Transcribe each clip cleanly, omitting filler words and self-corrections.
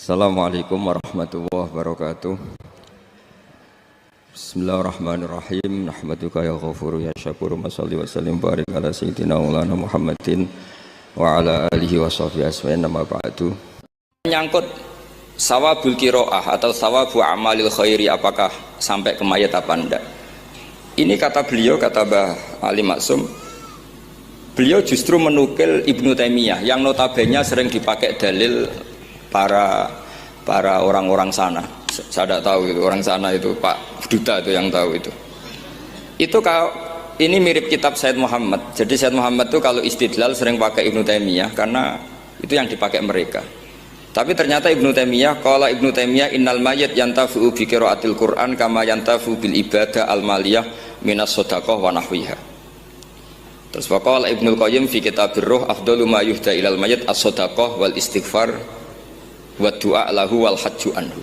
Assalamualaikum warahmatullahi wabarakatuh. Bismillahirrahmanirrahim. Nahmaduka ya ghafuru ya syakuru. Mashalli wa sallim barik ala sayyidina maulana Muhammadin wa ala alihi wa sahbihi asma'in. Nama ba'du. Menyangkut sawabul qiraah atau sawabu amalil khairi, apakah sampai ke mayat apa enggak? Ini kata beliau, kata Mbah Ali Maksum, beliau justru menukil Ibnu Taimiyah yang notabene sering dipakai dalil para orang-orang sana. Saya tidak tahu itu orang sana, itu Pak Duta itu yang tahu itu. Itu kalau ini mirip kitab Said Muhammad. Jadi Said Muhammad itu kalau istidlal sering pakai Ibnu Taimiyah karena itu yang dipakai mereka. Tapi ternyata Ibnu Taimiyah, qala Ibnu Taimiyah innal mayyit yantafi'u bi qiraatil Qur'an kama yantafi'u bil ibadah al maliyah minas shadaqah wa nahwiha. Terus waqala Ibnu Qayyim fi kitabir ruh afdalu ma yuhda ilal mayyit as-shadaqah wal istighfar wa du'a lahu wal hajju anhu.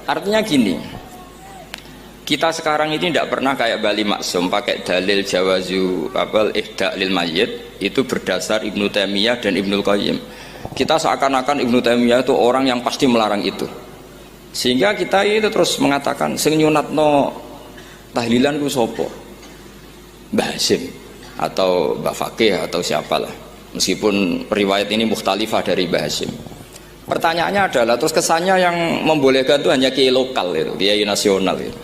Artinya gini, kita sekarang ini tidak pernah kayak Bali Maksum pakai dalil jawazu ihda lil mayyit itu berdasar Ibnu Taimiyah dan Ibnu Qayyim. Kita seakan-akan Ibnu Taimiyah itu orang yang pasti melarang itu, sehingga kita itu terus mengatakan sing nyunatno tahlilan ku sapa, Mbah Hasim atau Mbah Fakih atau siapalah, meskipun riwayat ini mukhtalifah dari Mbah Hasim. Pertanyaannya adalah terus kesannya yang membolehkan itu hanya kiai lokal itu, kiai nasional itu.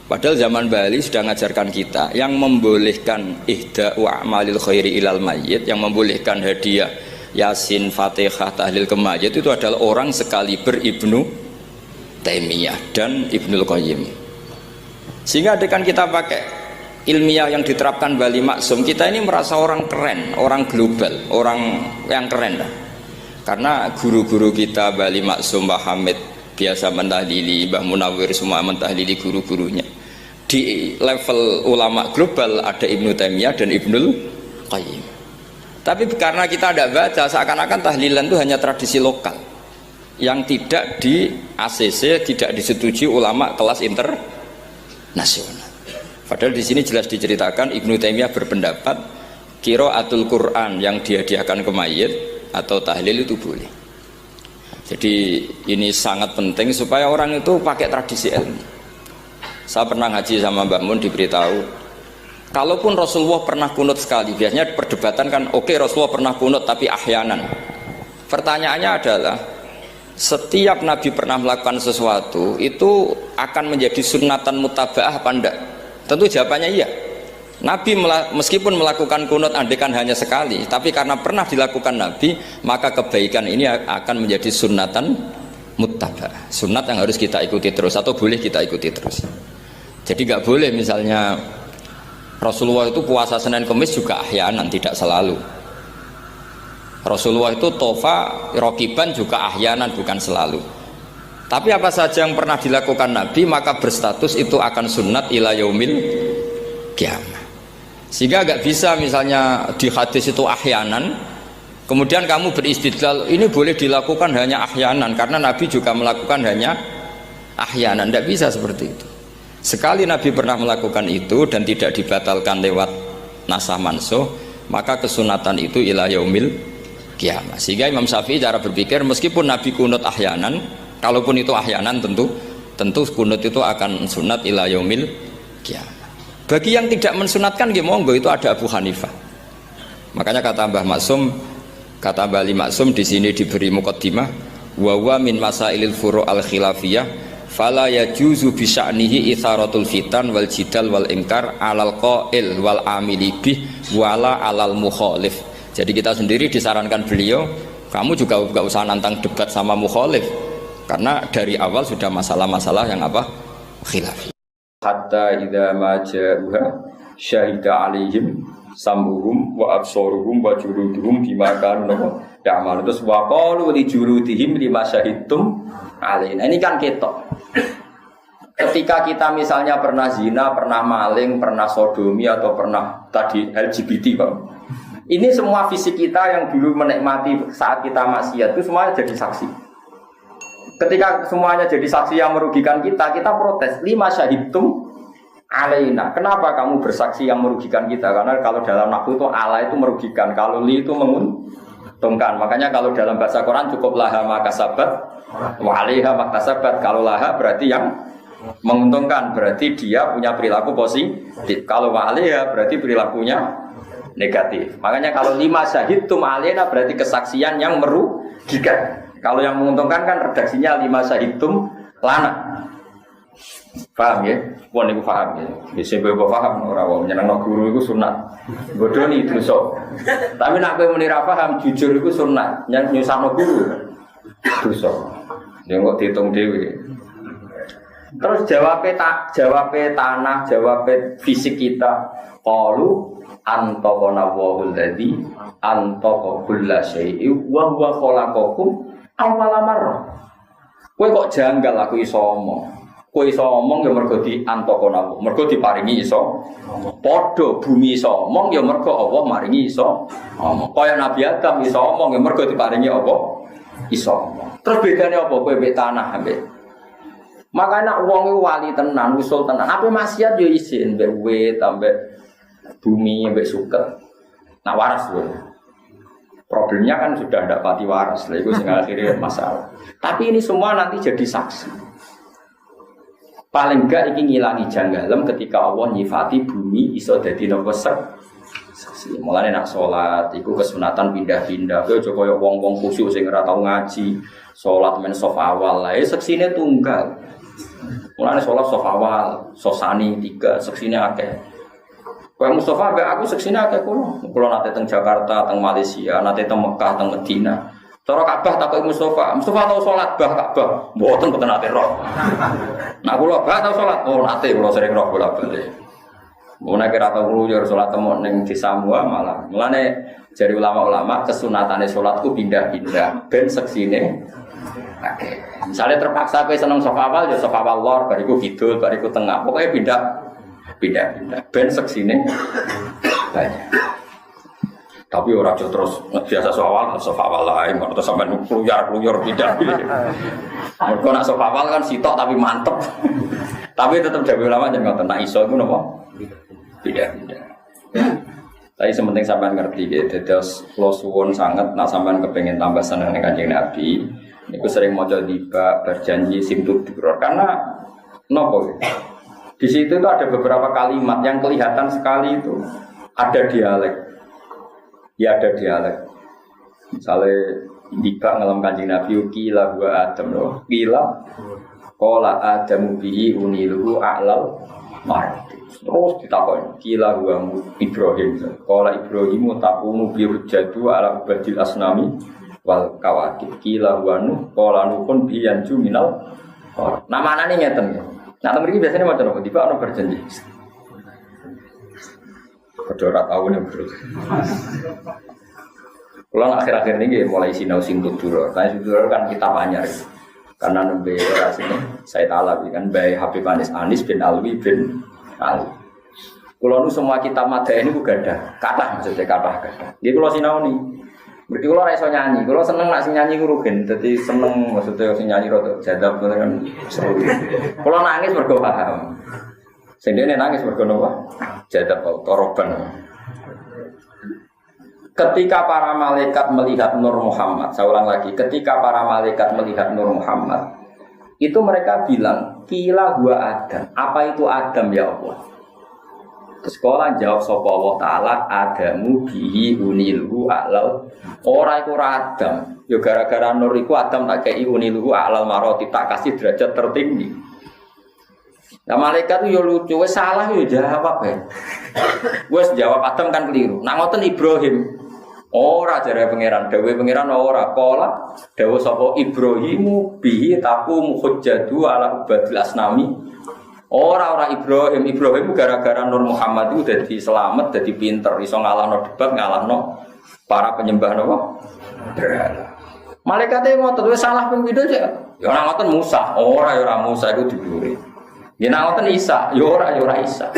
Padahal zaman Bali sudah mengajarkan kita yang membolehkan ihda wa amalil khairi ilal mayyit, yang membolehkan hadiah Yasin, Fatihah, tahlil ke mayit itu adalah orang sekaliber Ibnu Taimiyah dan Ibnul Qayyim. Sehingga dengan kita pakai ilmiah yang diterapkan Bali Maksum, kita ini merasa orang keren, orang global, orang yang keren lah. Karena guru-guru kita Bali Maksum, Mbah Hamid biasa mentahlili, Mbah Munawir semua mentahlili guru-gurunya. Di level ulama global ada Ibnu Taimiyah dan Ibnul Qayyim. Tapi karena kita tidak baca, seakan-akan tahlilan itu hanya tradisi lokal yang tidak di ACC, tidak disetujui ulama kelas internasional. Padahal di sini jelas diceritakan Ibnu Taimiyah berpendapat qiraatul Quran yang dihadiahkan ke mayit atau tahlil itu boleh. Jadi ini sangat penting supaya orang itu pakai tradisi ilmu. Saya pernah ngaji sama Mbak Mun, diberitahu kalaupun Rasulullah pernah kunut sekali, biasanya perdebatan kan, oke, Rasulullah pernah kunut tapi ahyanan. Pertanyaannya adalah setiap Nabi pernah melakukan sesuatu itu akan menjadi sunnatan mutaba'ah apa enggak? Tentu jawabannya iya. Nabi meskipun melakukan kunut andekan hanya sekali, tapi karena pernah dilakukan Nabi, maka kebaikan ini akan menjadi sunnatan mutaba'ah, sunnat yang harus kita ikuti terus atau boleh kita ikuti terus. Jadi nggak boleh misalnya Rasulullah itu puasa Senin Kamis juga ahyanan, tidak selalu. Rasulullah itu tofa rokiban juga ahyanan, bukan selalu. Tapi apa saja yang pernah dilakukan Nabi maka berstatus itu akan sunnat ila yaumil qiyamah. Sehingga agak bisa misalnya di hadis itu ahyanan, kemudian kamu beristidlal ini boleh dilakukan hanya ahyanan karena Nabi juga melakukan hanya ahyanan. Tidak bisa seperti itu. Sekali Nabi pernah melakukan itu dan tidak dibatalkan lewat nasah mansuh, maka kesunatan itu ila yaumil qiyamah. Sehingga Imam Syafi'i cara berpikir meskipun Nabi kunut ahyanan, kalaupun itu ahyanan tentu kunut itu akan sunat ila yaumil qiyamah. Bagi yang tidak mensunatkan monggo, itu ada Abu Hanifah. Makanya kata Mbah Maksum, kata Mbah Ali Maksum di sini diberi muqaddimah, wa wa min masailil furu' al khilafiyah fala yajuzu bi sya'nihi itharatul fitan wal jidal wal ingkar alal qail wal amili bih wala alal mukhalif. Jadi kita sendiri disarankan beliau, kamu juga enggak usah nantang debat sama mukhalif karena dari awal sudah masalah-masalah yang apa? Khilafi. Hatta idza ma ja'uha syahida alaihim sam'uhum wa absaruhum wa juluduhum bima kanu ya'malun. Terus wa qalu li juludihim lima syahidtum alaina. Ini kan ketok. Ketika kita misalnya pernah zina, pernah maling, pernah sodomi atau pernah tadi LGBT, Pak. Ini semua fisik kita yang dulu menikmati saat kita maksiat itu semuanya jadi saksi. Ketika semuanya jadi saksi yang merugikan kita, kita protes. Lima syahidtum alaina. Kenapa kamu bersaksi yang merugikan kita? Karena kalau dalam nahwu itu ala itu merugikan, kalau li itu menguntungkan. menguntungkan. Makanya kalau dalam bahasa Quran cukup laha maka sabat, waliha maka sabat. Kalau laha berarti yang menguntungkan, berarti dia punya perilaku positif. Kalau waliha berarti perilakunya negatif. Makanya kalau 5 syahidtum alaina berarti kesaksian yang merugikan. Kalau yang menguntungkan kan redaksinya 5 syahidtum lana. Paham ya? Pun iku paham ya. Bisa bebo paham ora wong nyenengno guru iku sunat. Bodoni dosa. Tapi nek kowe muni ra paham jujur iku sunat. Nyusahno guru dosa. Ya kok diitung dhewe. Terus jawabe tanah, jawabe fisik kita. Qalu antaqana wa'ul ladzi antaqa kulla syai'in wa huwa khalaqakum awwala marrah. Kowe kok janggal aku iso omong. Kowe iso omong ya mergo di antaqana, mergo diparingi iso. Padha bumi iso omong ya mergo Allah maringi iso omong. Kaya Nabi Adam iso omong ya mergo diparingi apa? Iso omong. Terus bedane apa kowe mbek tanah mbek? Makanya wong wali tenan, usul tenan. Apa maksiat yo isin mbek wit ambek bumi mbek suket. Nah waras lho. Problemnya kan sudah tidak pati waras, lah itu sing akhirnya masalah. Tapi ini semua nanti jadi saksi. Paling enggak iki ngilangi janggalem ketika Allah nyifati bumi iso dadi napa saksi. Mulane nak salat iku kesunatan pindah-pindah. Kowe aja kaya wong-wong khusyuk sing ora tau ngaji, salat men saf awal lae seksine tunggal. Mulane salat saf awal, sosani 3, seksine akeh. Kowe Mustafa mbek aku seksine akeh kulo. Kulo nate teng Jakarta, teng Malaysia, nate teng Mekah, teng Madinah. Cara Ka'bah takoki Mustafa tau salat bah Ka'bah. Mboten boten nate roh. Nah kulo bah tau salat, oh nate kulo sering roh bolak-balik. Mun nek ora tau ngluyur salat temu ning desa malah. Mulane jari ulama-ulama kesunatane salatku pindah-pindah ben seksine akeh. Misale terpaksa kowe seneng saf awal ya saf awal lor, bariku kidul, bariku tengah. Pokoke pindah ben seksine banyak. Tapi ora aja terus biasa soal lain, terus sampai kluyar pindah. Mergo nak sofawal kan sitok tapi mantep. Tapi tetap jago ulama jangan ngoten nak iso iku napa? Pindah. Tapi sementing sampean ngerti gitu, terus kula suwun sangat nak sampean kepengin tambah seneng ning Kanjeng Nabi, niku sering maca tiba berjanji simtud duror karena napa? Di situ itu ada beberapa kalimat yang kelihatan sekali itu ada dialek. Ya ada dialek. Misalnya dika ngelam Kanjeng Nabi kila huwa Adam loh. Kila qala Adamu bihi uniluhu a'lal marati. Terus ditakoni kila huwa Ibrahim. Qala Ibrahimu taqumu bi hujjatu ala badil asnami wal kawakib. Kila huwa Nuh qala Nuhun bi yanju minal. Nah manane ngeten. Nah mriki biasanya macam apa? Dika ono berjanji. Kedua tahun yang bro. Kalau akhir-akhir ini mulai sinau singkut dulu. Nah singkut dulu kan kita banyak. Karena nembe rasanya saya talabi kan baik Habib Anis bin Alwi bin Ali. Kalau nu semua kitab madai ini juga ada kata maksudnya kata. Jadi kalau sinau nih, berarti kalau raiso nyanyi. Kalau seneng nak nyanyi kurugen. Jadi seneng maksudnya si nyanyi rodo jadab kan seru. Kalau nangis mergo paham. Sendiri nangis berkono jadab koroban. Ketika para malaikat melihat Nur Muhammad, saya ulang lagi, ketika para malaikat melihat Nur Muhammad, itu mereka bilang, kila huwa Adam. Apa itu Adam ya Allah? Terus sekolah jawab sapa Allah Ta'ala, Adamu bihi unilhu a'lal. Ora iku Adam. Ya gara-gara Nur iku Adam tak kei unilhu a'lal maroti, tak kasih derajat tertinggi. Nah malaikat itu ya lucu, wes salah ya jawab ya. Wes jawab Adam kan keliru. Nah ngoten Ibrahim. Ora jare pangeran, dawuhe pangeran ora. Qala dawuh sapa Ibrahimu bihi taqum hujjatu ala badil asnami. Ora Ibrahim gara-gara Nur Muhammad itu dadi selamat, dadi pinter, iso ngalahno debat, ngalahno para penyembah napa? Berhala. Malaikate ngoten wis salah ping pindho ya. Ya ora ngoten Musa, ora Musa iku dibluri. Ya nek ngoten Isa, ya ora Isa.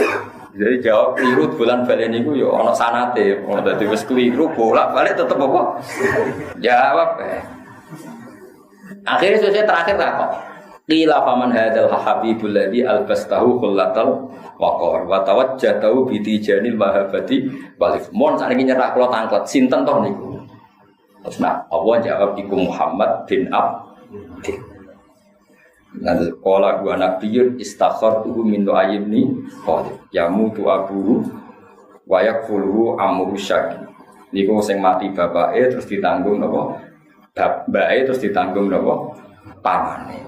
Jadi jawab keliru bulan balen niku ya ana sanate. Dadi wis keliru bolak-balik tetep apa? Jawab. Akhirnya selesai terakhir kok. Qila faman hadzal habibul ladzi albastahu khullatal waqar wa tawajjatahu bi tijanil mahabbati walif. Mon sakniki nyerah kula tangklet sinten toh niku. Terus Allah jawab iku Muhammad bin Abdin. Nanti qala wa nabiyyun istakhartuhu min du'ayyibni qala yamutu abuhu wa yakfuluhu amru syaki. Niku sing mati bapake terus ditanggung napa? Bapake terus ditanggung napa? Pamane.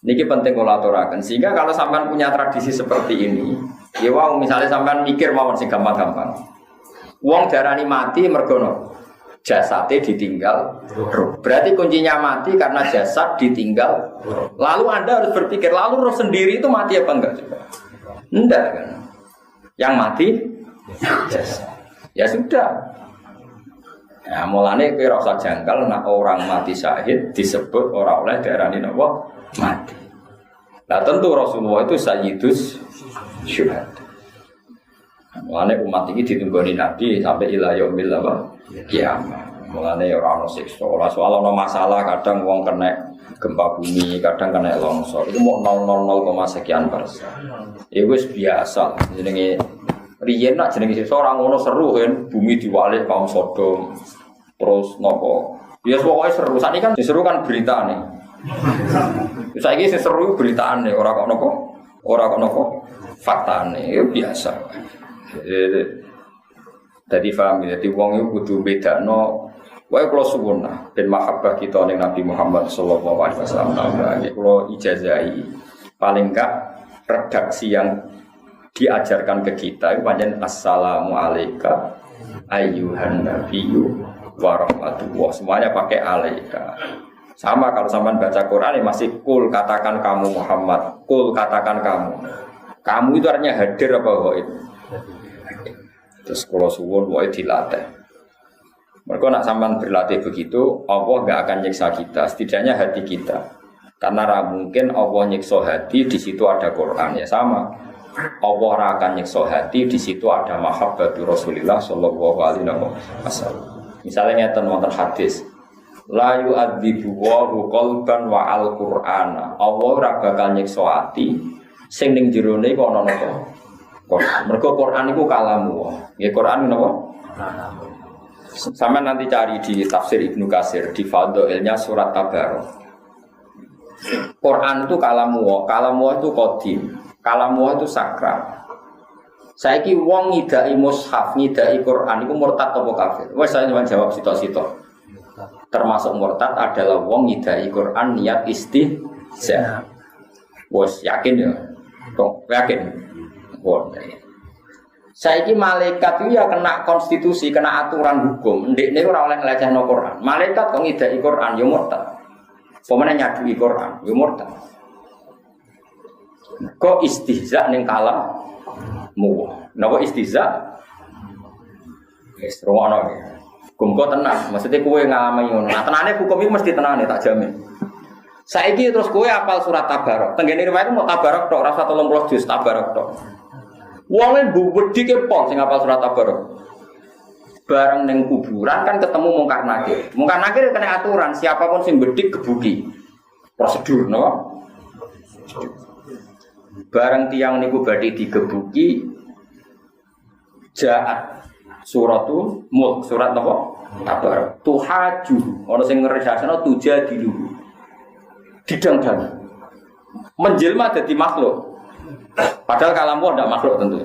Niki penting kula aturaken sehingga kalau sampean punya tradisi seperti ini, ya wau misalnya sampean mikir mawon sing gampang-gampang. Wong darani mati mergo jasate ditinggal. Berarti kuncinya mati karena jasad ditinggal. Lalu Anda harus berpikir, lalu roh sendiri itu mati apa enggak coba? Enggak kan. Yang mati jasad. Ya sudah. Nah, mulane kowe ora usah jangkal nek orang mati syahid disebut ora oleh darani napa mati. Nah, tentu Rasulullah itu sayyidus syuhada. Mulane umat ini ditunggoni Nabi sampai ila yaumil kiamat. Mulane ora ono siksa. Soal ono masalah kadang wong kena gempa bumi, kadang kena longsor. Itu mau 0,0 sekian persen. Iku wis biasa. Jenenge riyen nak jenenge siksa ora ngono seru kan, bumi diwalik kaum Sodom. Terus nopo? Ya pokoknya seru. Saiki kan diseru kan beritane. Saiki sing seru beritane, ora kok nopo? Ora kok nopo? Faktane. Ya biasa. Jadi paham ya, jadi wong itu kudu bedakno. Wae kula suwun ben mahabbah kita ning Nabi Muhammad sallallahu alaihi wasallam. Kula ijazahi paling enggak redaksi yang diajarkan ke kita itu pancen assalamu alayka ayyuhan nabiyyu wa rahmatullah. Semuanya pakai alaika. Sama kalau sampean baca Quran ya masih kul katakan kamu Muhammad, kul katakan kamu. Kamu itu artinya hadir apa ghaib? Terus kalau suwun wae dilatih. Mereka nak sampean berlatih begitu, Allah enggak akan nyiksa kita, setidaknya hati kita. Karena mungkin Allah nyiksa hati, di situ ada Quran ya sama. Allah akan nyiksa hati, di situ ada mahabbatu Rasulillah sallallahu alaihi wasallam. Misalnya ngeten wonten hadis, la yu'adzibu wa qalban wa al-Qur'ana. Allah ora bakal nyiksa ati sing ning jerone kok ana napa. Mergo Quran iku kalamu. Nggih Quran napa? Sama nanti cari di tafsir Ibnu Katsir di Fadhailnya surat Tabarok. Quran itu kalamu itu qadim, kalamu itu sakral. Saiki wong ngidai mushaf, ngidai Quran iku murtad apa kafir? Wes saya cuma jawab sitok-sitok. Termasuk murtad adalah wong ngidai Quran niat istihza. Wes yakin ya? Kok yakin? Wong. Saiki malaikat itu ya kena konstitusi, kena aturan hukum. Ndekne ora oleh nglecehno Quran. Malaikat kok ngidai Quran ya murtad. Pemene nyadui Quran ya murtad. Kok istihza ning kalammu. Napa istihza? Wis romono ya. Hukum kok tenang, maksudnya kowe ngalami ngono. Nah, tenane hukum iki mesti tenane tak jamin. Saiki terus kowe apal surat Tabarok. Tenggene riwayat mau Tabarok tok, ora 30 juz Tabarok tok. Wong wedi ke pol sing apal surat Tabarok. Bareng ning kuburan kan ketemu mungkar nakir. Mungkar nakir kena aturan, siapapun sing bedik gebuki. Prosedur no. Bareng tiang niku badhe digebuki jaat suratul mulk, surat apa? Tabarok. Tuhaju, ana sing ngeresasno tujadilu. Didang-dang. Menjelma dadi makhluk. Padahal kalamu ndak makhluk tentu.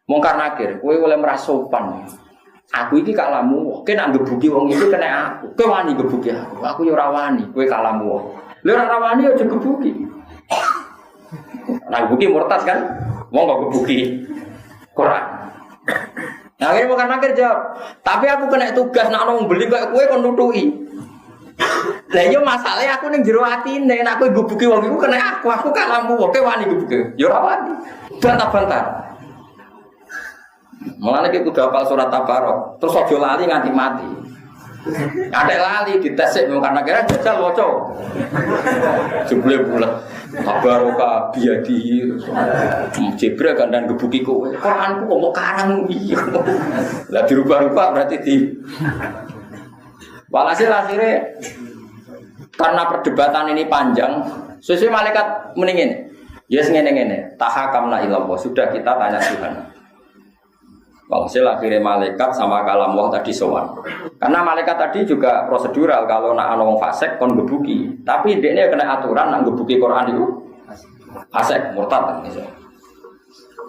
Mungkar nakir, kowe oleh merasopan. Aku iki kalamu, kowe nak gebuki wong iki kena aku. Kowe wani gebuki aku. Aku ya ora wani, kowe kalamu. Lha ora wani aja gebuki. Nah, gebuki murtad kan? Wong kok gebuki Quran. Nah, akhirnya mungkar nakir jawab, tapi aku kena tugas nak ono beli kok kowe kon nutuki. Lah yo masalahe aku ning jero atine nek kowe gebuki wong iku kena aku kalamu kowe wani gebuki. Yo ora wani. Bantah-bantah. Mulane iki kudu hafal surat Tabarok, terus aja lali nganti mati. Ada lali ditesik karena kira jajal waca. Jebule bulat. Tabaroka biadi. Jibril kandan gebuki kowe. Quranku kok mau karang iki. Lah dirubah-rubah berarti di walhasil akhirnya karena perdebatan ini panjang, sesuai malaikat mendingin. Yes ngene-ngene, tahakamna ilallah, sudah kita tanya Tuhan. Walhasil akhirnya malaikat sama kalam Allah tadi sowan. Karena malaikat tadi juga prosedural kalau nak ana wong fasik kon gebuki. Tapi dia kena aturan nak gebuki Quran itu fasik murtad gitu.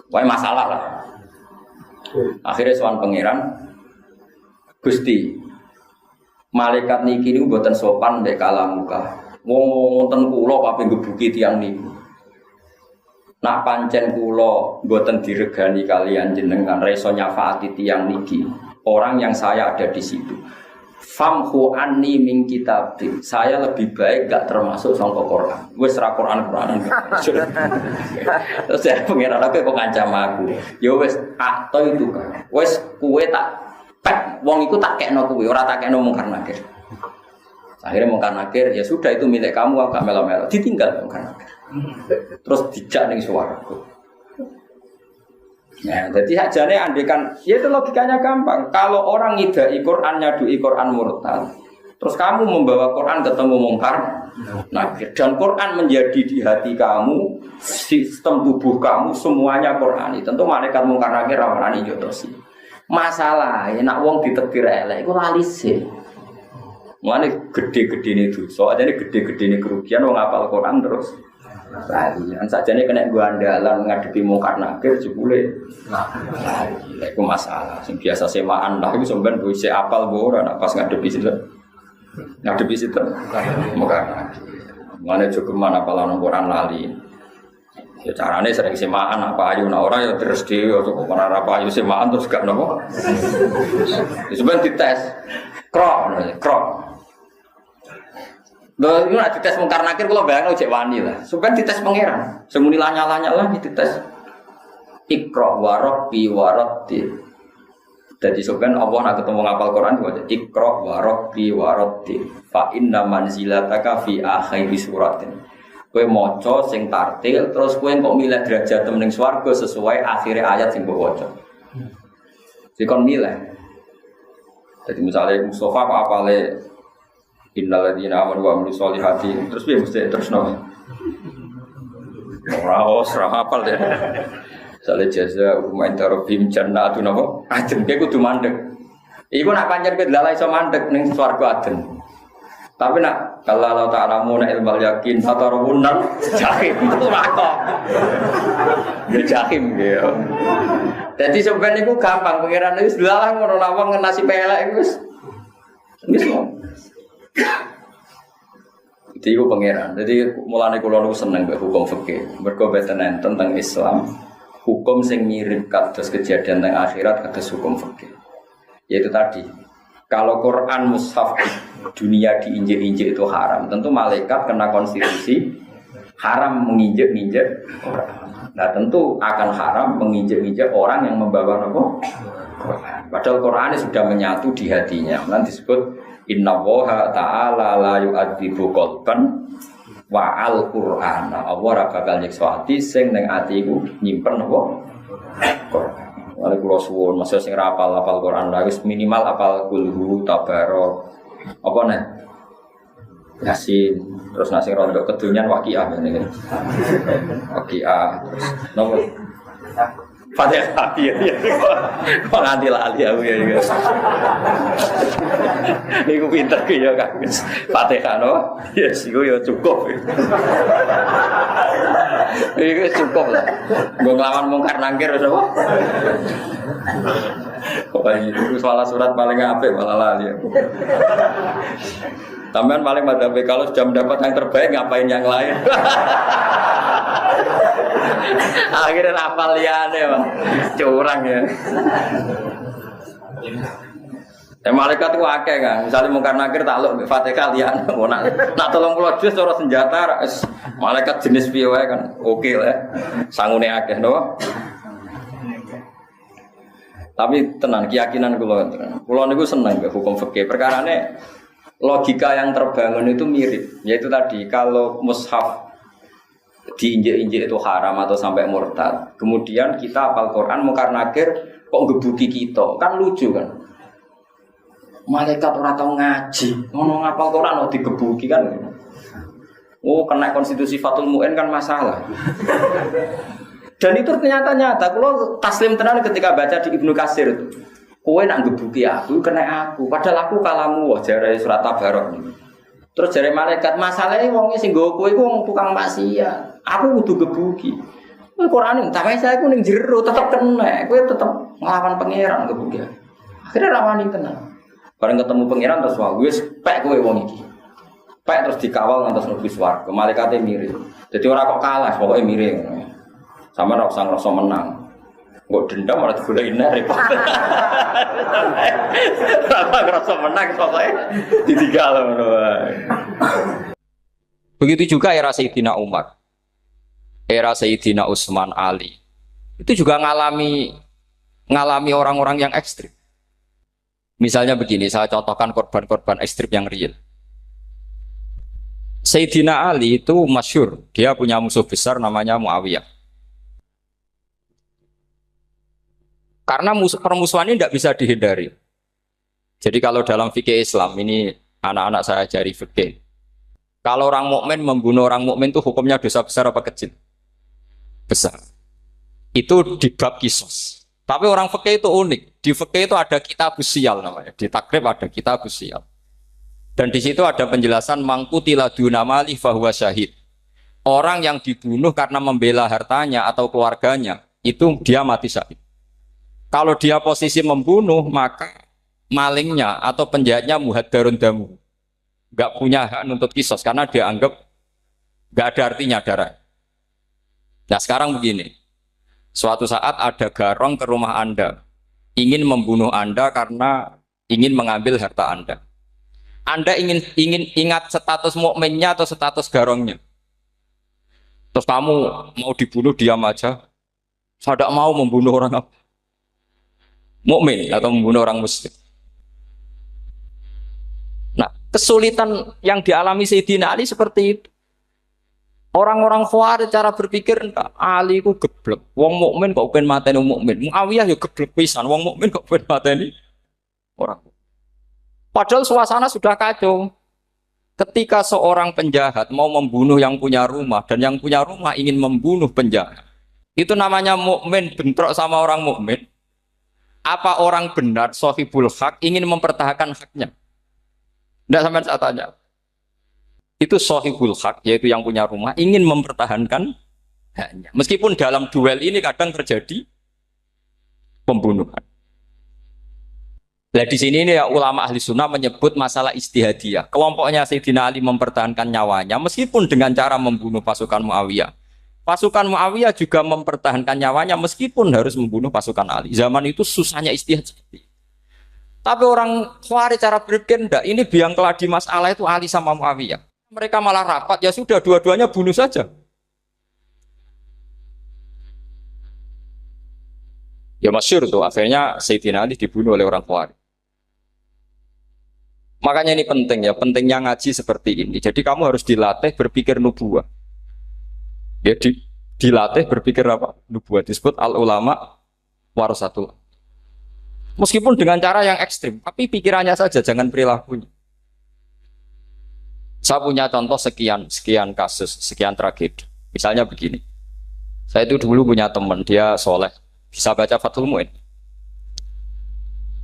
Wae masalah lah. Akhirnya sowan pangeran Gusti. Malaikat niki niku mboten sopan mbek kalam muka. Wong wonten kula pape gebuki tiyang niku. Nak pancen kula mboten diregani kalian jenengan reso nyafaati tiyang niki. Orang yang saya ada di situ. Famhu anni min kitabik. Saya lebih baik gak termasuk sangka Quran. Wis ra Quran-Quranan. Terus saya pengen aku kok ngancam aku. Ya wis atau itu kan. Wis kuwe tak pek wong iku tak kekno kuwe, ora tak kekno mungkar nakir. Akhirnya mungkar nakir, ya sudah itu milik kamu, agak melo-melo. Ditinggal mungkar nakir. Terus dijak ning swarga. Nah, jadi sajane andekan, ya itu logikanya gampang. Kalau orang ngidai Quran, nyadui Quran murtad, terus kamu membawa Quran ketemu mungkar nakir, dan Quran menjadi di hati kamu, sistem tubuh kamu semuanya Qurani. Tentu malaikat mungkar nakir rawanani jotosi. Masalah, nak wong ditekdir elek, itu lali sih. Mulane gede-gede ini dosa, ajane gede-gede ini kerugian wong apal Quran terus. Lali, sajane kena gua andalan ngadepi mungkar nakir jebule. Lali, iku masalah. Sing biasa semaan lah iku sampean wis apal ora nak pas ngadepi situ. Ngadepi situ mungkar nakir. Mulane jogeman apalan Quran lali. Ya carane sering semaan apa ayu nah ora ya terus dhewe kok ora apa ayu semaan terus gak nopo. Ya sampean dites. Krok. Lha iki nek dites mungkar nakir kula bayangno cek wani lah. Sampeyan dites pangeran. Semuni lanyala-lanyala dites. Iqra wa rabbi wa rattil. Dadi sampeyan Allah nak ketemu ngapal Quran diwaca Iqra wa rabbi wa rattil. Fa inna manzilataka fi akhiri suratin. Kowe maca sing tartil terus kowe kok milih derajat ning swarga sesuai akhir ayat sing mbok waca. Dikon milih. Jadi misalnya Mustafa apa apale innal ladzina amanu wa amilus solihati terus piye mesti terusno. Ora hafal deh. Sale jaza umain tarobim jannatun apa? Ajen kowe kudu mandeg. Iku nak pancen kowe dalah iso mandeg ning swarga aden. Tapi nak kalau Allah Ta'ala muna ilmal yakin fatarabunal jahim itu rakok. Ya jahim ya. Jadi sebenarnya itu gampang pengiran itu sudah lah ngono lawang nasi pelek itu wis. Jadi itu pengiran. Jadi mulane kula niku seneng mbek hukum fikih. Mergo beten tentang Islam, hukum sing mirip kados kejadian teng akhirat kados hukum fikih. Yaitu tadi, kalau Quran mushaf dunia diinjek-injek itu haram. Tentu malaikat kena konstitusi haram menginjek-injek orang. Nah tentu akan haram menginjek-injek orang yang membawa Quran. Padahal Quran sudah menyatu di hatinya. Nanti disebut Innallaha ta'ala la yu'adzibu qalban wa al-Qur'ana. Allah ora bakal nyiksa ati sing ning atiku nyimpen apa? Quran. Wale kula suwun masa sing ra hafal Quran wis minimal hafal kulhu tabarok. Apa nih? Yasin, terus nasi rondo kedunyan waqiah ngene. Waqiah terus nomor Fatihah iya. Kok nganti lali aku ya guys. Iku pinter ki ya Kang. Fatihah no. Yes, iku ya cukup. Iku cukup lah. Nggo nglawan mungkar nangkir wis apa? Kok itu soal surat paling apik malah lali. Tambahan paling madhabe kalau sudah mendapat yang terbaik ngapain yang lain. Akhirnya hafal liyane, Pak. Curang ya. Malaikat itu akeh kan. Misalnya mungkar nakir takluk mbek Fatihah liyane. Nak 30 juz cara senjata malaikat jenis piye wae kan. Oke lah. Sangune akeh no. Tapi tenang keyakinan kula niku seneng mbek hukum fikih. Perkarane logika yang terbangun itu mirip. Yaitu tadi kalau mushaf diinjek-injek itu haram atau sampai murtad. Kemudian kita hafal Quran mungkar nakir kok ngebuki kita. Kan lucu kan. Malaikat ora tau ngaji, ngono ngapal Quran kok digebuki kan. Oh, kena konstitusi Fathul Mu'in kan masalah. Dan itu ternyata nyata. Kalau taslim tenan ketika baca di Ibnu Katsir itu, kowe nak gebuki aku kena aku, padahal aku kalamu wah jare surat Tabarok. Terus jare malaikat, masalahnya wong sing nggo kowe iku wong tukang maksiat. Aku kudu gebuki. Quran tak saya aku ning jero tetep kena, kowe tetep nglawan pangeran gebuki. Akhirnya rawani tenan. Bareng ketemu pangeran terus wah wis pek kowe wong iki. Pek terus dikawal ngantos mlebu swarga. Malaikate mirip. Jadi ora kok kalah, pokoke mirip. Sama ora usah ngrasa menang. Engko dendam malah digoleki repot. Ora ngrasa menang pokoke ditinggal ngono wae. Begitu juga era Sayyidina Umar. Era Sayyidina Utsman, Ali. Itu juga ngalami orang-orang yang ekstrim. Misalnya begini, saya contohkan korban-korban ekstrim yang real. Sayyidina Ali itu masyhur, dia punya musuh besar namanya Muawiyah. Karena permusuhan ini tidak bisa dihindari. Jadi kalau dalam fikih Islam, ini anak-anak saya ajari fikih. Kalau orang mukmin membunuh orang mukmin itu hukumnya dosa besar apa kecil? Besar. Itu di bab kisos. Tapi orang fikih itu unik. Di fikih itu ada kitab usial namanya. Di takrib ada kitab usial. Dan di situ ada penjelasan mangkutila dunamali fahuwa syahid. Orang yang dibunuh karena membela hartanya atau keluarganya, itu dia mati syahid. Kalau dia posisi membunuh, maka malingnya atau penjahatnya muhaddarun damu. Gak punya hak nuntut kisos karena dia anggap gak ada artinya darah. Nah sekarang begini, suatu saat ada garong ke rumah Anda, ingin membunuh Anda karena ingin mengambil harta Anda. Anda ingin ingat status mukminnya atau status garongnya. Terus kamu mau dibunuh diam aja. Saya tidak mau membunuh orang mukmin atau membunuh orang muslim. Nah, kesulitan yang dialami Sayyidina Ali seperti itu. Orang-orang Khawarij cara berpikir Ali ku geblek. Wong mukmin kok pengen mateni wong mukmin. Muawiyah ya geblek pisan. Wong mukmin kok pengen mateni orang. Padahal suasana sudah kacau. Ketika seorang penjahat mau membunuh yang punya rumah dan yang punya rumah ingin membunuh penjahat, itu namanya mukmin bentrok sama orang mukmin. Apa orang benar sahibul hak ingin mempertahankan haknya? Tidak sampai saya tanya. Itu sahibul hak, yaitu yang punya rumah ingin mempertahankan haknya. Meskipun dalam duel ini kadang terjadi pembunuhan. Nah di sini ini ya, ulama ahli sunnah menyebut masalah istihadiyah. Kelompoknya Sayyidina Ali mempertahankan nyawanya meskipun dengan cara membunuh pasukan Muawiyah. Pasukan Muawiyah juga mempertahankan nyawanya meskipun harus membunuh pasukan Ali. Zaman itu susahnya istihad seperti itu. Tapi orang Khawarij cara berpikir enggak, ini biang keladi masalah itu Ali sama Muawiyah. Mereka malah rapat, ya sudah dua-duanya bunuh saja. Ya masyhur tuh, akhirnya Sayyidina Ali dibunuh oleh orang Khawarij. Makanya ini penting ya, pentingnya ngaji seperti ini. Jadi kamu harus dilatih berpikir nubuwah. Ya, dilatih berpikir apa? Nubuwah disebut al-ulama warasatul. Meskipun dengan cara yang ekstrim, tapi pikirannya saja, jangan perilakunya. Saya punya contoh sekian kasus, sekian tragedi. Misalnya begini. Saya itu dulu punya teman, dia soleh, bisa baca Fathul Mu'in.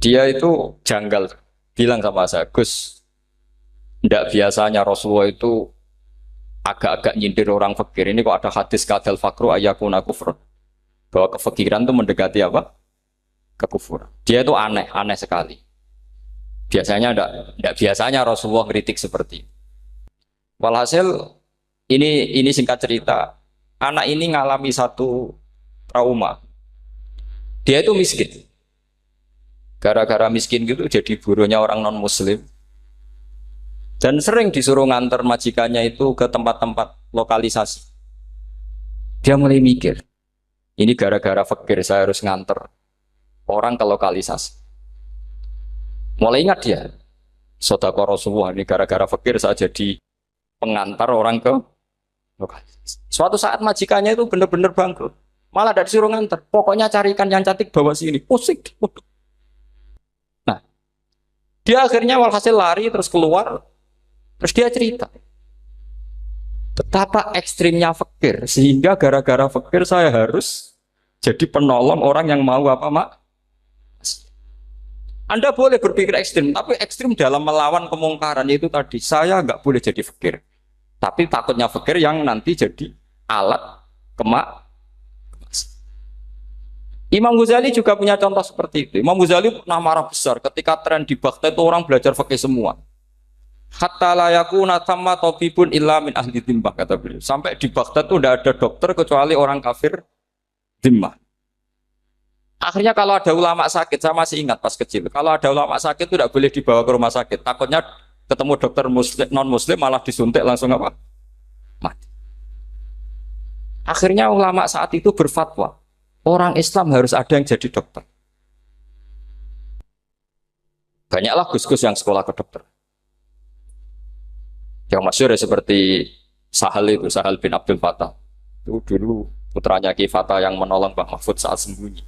Dia itu janggal. Bilang sama saya, Gus, tidak biasanya Rasulullah itu agak-agak nyindir orang fakir. Ini kok ada hadis kadal fakru ayakuna kufur. Bahwa kefakiran itu mendekati apa? Kekufuran. Dia itu aneh sekali. Biasanya tidak biasanya Rasulullah kritik seperti itu. Walhasil, ini singkat cerita, anak ini ngalami satu trauma. Dia itu miskin. Gara-gara miskin gitu jadi buruhnya orang non-muslim. Dan sering disuruh nganter majikannya itu ke tempat-tempat lokalisasi. Dia mulai mikir, ini gara-gara fakir saya harus nganter orang ke lokalisasi. Mulai ingat dia, Sodaqah Rasulullah, ini gara-gara fakir saya jadi pengantar orang ke lokalisasi. Suatu saat majikannya itu benar-benar bangkrut. Malah tidak disuruh nganter. Pokoknya carikan yang cantik bawa sini. Pusing. Dia akhirnya walhasil lari terus keluar, terus dia cerita. Betapa ekstrimnya fakir, sehingga gara-gara fakir saya harus jadi penolong orang yang mau apa mak? Anda boleh berpikir ekstrim, tapi ekstrim dalam melawan kemungkaran itu tadi. Saya nggak boleh jadi fakir, tapi takutnya fakir yang nanti jadi alat kemak. Imam Ghazali juga punya contoh seperti itu. Imam Ghazali pernah marah besar ketika tren di Baghdad itu orang belajar fikih semua. Hatta layaku natama tobibun illa min ahli dhimmah, kata beliau. Sampai di Baghdad itu tidak ada dokter kecuali orang kafir dhimmah. Akhirnya kalau ada ulama sakit, saya masih ingat pas kecil, kalau ada ulama sakit itu tidak boleh dibawa ke rumah sakit. Takutnya ketemu dokter muslim, non muslim malah disuntik langsung apa? Mati. Akhirnya ulama saat itu berfatwa, orang Islam harus ada yang jadi dokter. Banyaklah gus-gus yang sekolah ke dokter. Yang masyhur ya seperti Sahal bin Abdul Fattah. Itu dulu putranya Ki Fatah yang menolong Mbah Mahfud saat sembunyi.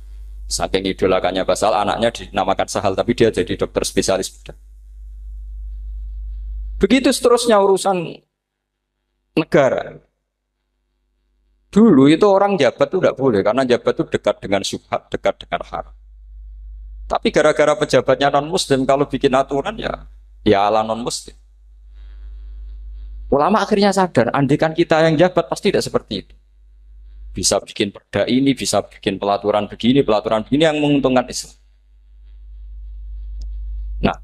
Saking idolakannya Basal, anaknya dinamakan Sahal, tapi dia jadi dokter spesialis bedah. Begitu seterusnya urusan negara. Dulu itu orang jabat itu tidak boleh, karena jabat itu dekat dengan syubhat, dekat dengan haram. Tapi gara-gara pejabatnya non-muslim, kalau bikin aturan ya ala non-muslim. Ulama akhirnya sadar, andikan kita yang jabat pasti tidak seperti itu. Bisa bikin perda ini, bisa bikin pelaturan begini yang menguntungkan Islam. Nah,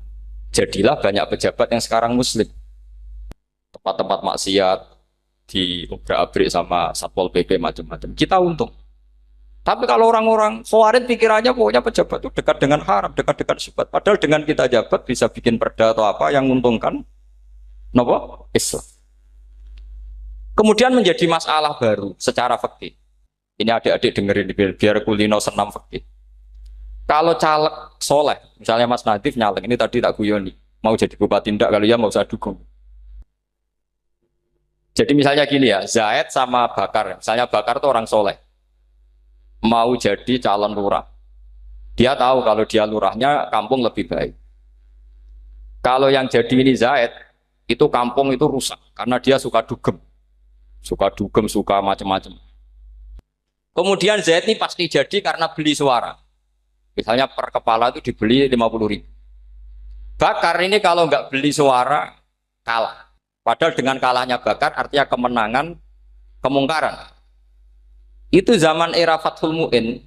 jadilah banyak pejabat yang sekarang muslim. Tempat-tempat maksiat di obrak-abrik sama Satpol PP macam-macam. Kita untung. Tapi kalau orang-orang Khawarij pikirannya pokoknya pejabat itu dekat dengan haram, dekat-dekat syubhat. Padahal dengan kita jabat bisa bikin perda atau apa yang menguntungkan Islam. Kemudian menjadi masalah baru secara fikih. Ini adik-adik dengerin biar kulino senam fikih. Kalau caleg soleh, misalnya Mas Nadif nyalek, ini tadi tak guyoni, mau jadi bupati ndak, kalau ya mau usah dukung. Jadi misalnya gini ya, Zaid sama Bakar, misalnya Bakar itu orang soleh, mau jadi calon lurah. Dia tahu kalau dia lurahnya kampung lebih baik. Kalau yang jadi ini Zaid, itu kampung itu rusak, karena dia suka dugem, suka macam-macam. Kemudian Zaid ini pasti jadi karena beli suara. Misalnya per kepala itu dibeli 50.000. Bakar ini kalau nggak beli suara, kalah. Padahal dengan kalahnya Bakar artinya kemenangan kemungkaran. Itu zaman era Fathul Mu'in,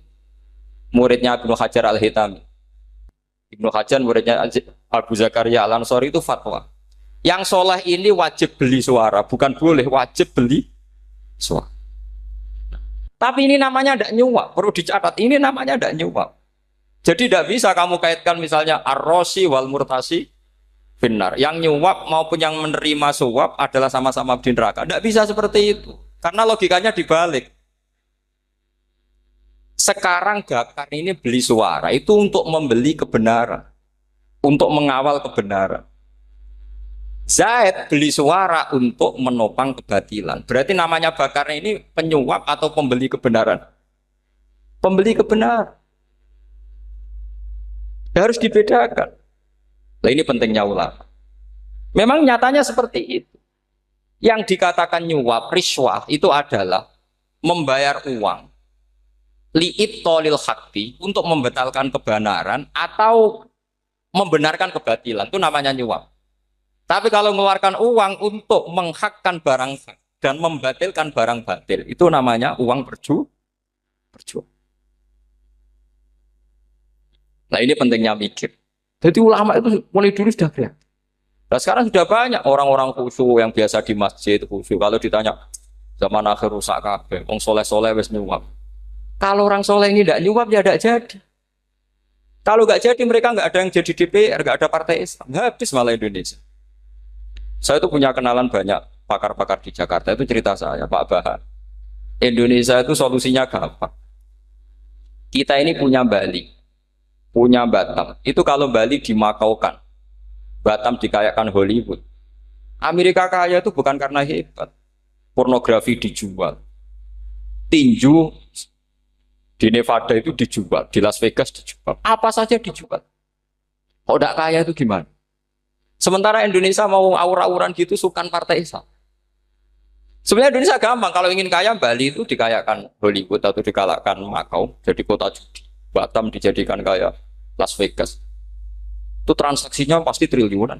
muridnya Ibnu Hajar Al-Hitami. Ibnu Hajar muridnya Abu Zakaria Al-Ansori itu fatwa. Yang soleh ini wajib beli suara, bukan boleh, wajib beli suara. Tapi ini namanya tidak nyuap, perlu dicatat, ini namanya tidak nyuap. Jadi tidak bisa kamu kaitkan misalnya ar-rosi wal murtasi finnar. Yang nyuap maupun yang menerima suap adalah sama-sama di neraka. Tidak bisa seperti itu, karena logikanya dibalik. Sekarang Bakar ini beli suara, itu untuk membeli kebenaran, untuk mengawal kebenaran. Zaid beli suara untuk menopang kebatilan. Berarti namanya Bakar ini penyuap atau pembeli kebenaran? Pembeli kebenaran. Harus dibedakan. Nah, ini pentingnya ulama. Memang nyatanya seperti itu. Yang dikatakan nyuap, riswah itu adalah membayar uang li'it tolil hakti untuk membatalkan kebenaran atau membenarkan kebatilan. Itu namanya nyuap. Tapi kalau mengeluarkan uang untuk menghakkan barang hak dan membatalkan barang batil, itu namanya uang perjuangan. Nah, ini pentingnya mikir. Jadi ulama itu mulai dulu sudah berat. Nah, sekarang sudah banyak orang-orang khusyuk yang biasa di masjid khusyuk. Kalau ditanya zaman akhir rusak kabeh, wong soleh-soleh wis nyuap. Kalau orang soleh ini tidak nyuap ya tidak jadi. Kalau nggak jadi mereka nggak ada yang jadi DPR, nggak ada partai Islam, habis malah Indonesia. Saya itu punya kenalan banyak pakar-pakar di Jakarta, itu cerita saya, Pak Bahar. Indonesia itu solusinya gampang. Kita ini punya Bali, punya Batam. Itu kalau Bali dimakaukan, Batam dikayakan Hollywood. Amerika kaya itu bukan karena hebat. Pornografi dijual. Tinju di Nevada itu dijual, di Las Vegas dijual. Apa saja dijual. Kok tidak kaya itu gimana? Sementara Indonesia mau aur-auran gitu sukan partai Islam. Sebenarnya Indonesia gampang. Kalau ingin kaya, Bali itu dikayakan Hollywood atau dikalahkan Macau jadi kota judi. Batam dijadikan kaya Las Vegas. Itu transaksinya pasti triliunan.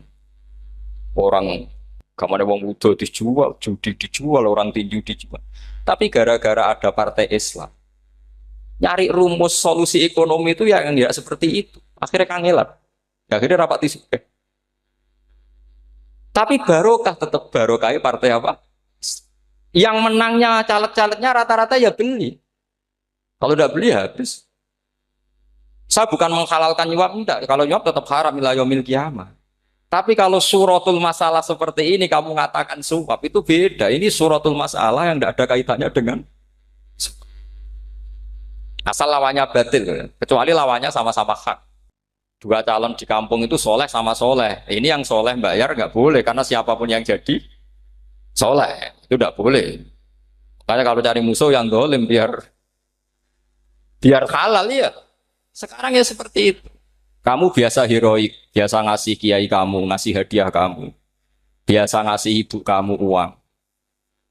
Orang kamane wong wudo dijual, judi dijual, orang tinju dijual. Tapi gara-gara ada partai Islam, nyari rumus solusi ekonomi itu yang nggak seperti itu. Akhirnya kangelan. Akhirnya rapat isu. Tapi barokah tetap barokah partai apa? Yang menangnya caleg-calegnya rata-rata ya beli. Kalau udah beli habis. Saya bukan menghalalkan nyuap, enggak. Kalau nyuap tetap haram ila yaumil qiyamah. Tapi kalau suratul masalah seperti ini kamu mengatakan suap itu beda. Ini suratul masalah yang tidak ada kaitannya dengan asal lawannya batil, kecuali lawannya sama-sama hak. Dua calon di kampung itu soleh sama soleh. Ini yang soleh bayar nggak boleh karena siapapun yang jadi soleh itu tidak boleh. Makanya kalau cari musuh yang dolim biar halal ya. Sekarang ya seperti itu. Kamu biasa heroik, biasa ngasih kiai kamu, ngasih hadiah kamu, biasa ngasih ibu kamu uang.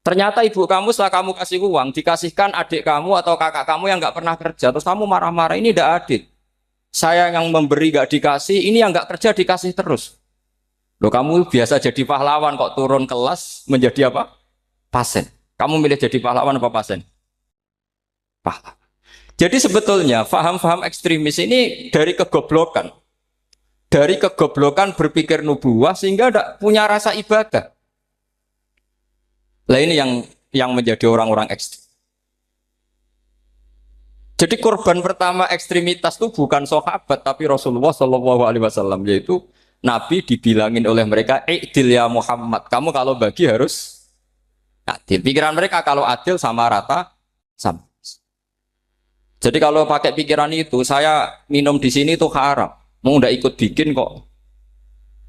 Ternyata ibu kamu setelah kamu kasih uang, dikasihkan adik kamu atau kakak kamu yang nggak pernah kerja, terus kamu marah-marah, ini tidak adil. Saya yang memberi nggak dikasih, ini yang nggak kerja dikasih terus. Loh kamu biasa jadi pahlawan kok turun kelas menjadi apa? Pasien. Kamu milih jadi pahlawan apa pasien? Pahlawan. Jadi sebetulnya faham-faham ekstremis ini dari kegoblokan. Dari kegoblokan berpikir nubuah sehingga tidak punya rasa ibadah. Nah ini yang menjadi orang-orang ekstrim. Jadi korban pertama ekstremitas itu bukan sahabat tapi Rasulullah Shallallahu Alaihi Wasallam, yaitu Nabi dibilangin oleh mereka, "I'dil ya Muhammad, kamu kalau bagi harus adil." Pikiran mereka kalau adil sama rata sama. Jadi kalau pakai pikiran itu, saya minum di sini itu haram. Mau ndak ikut bikin kok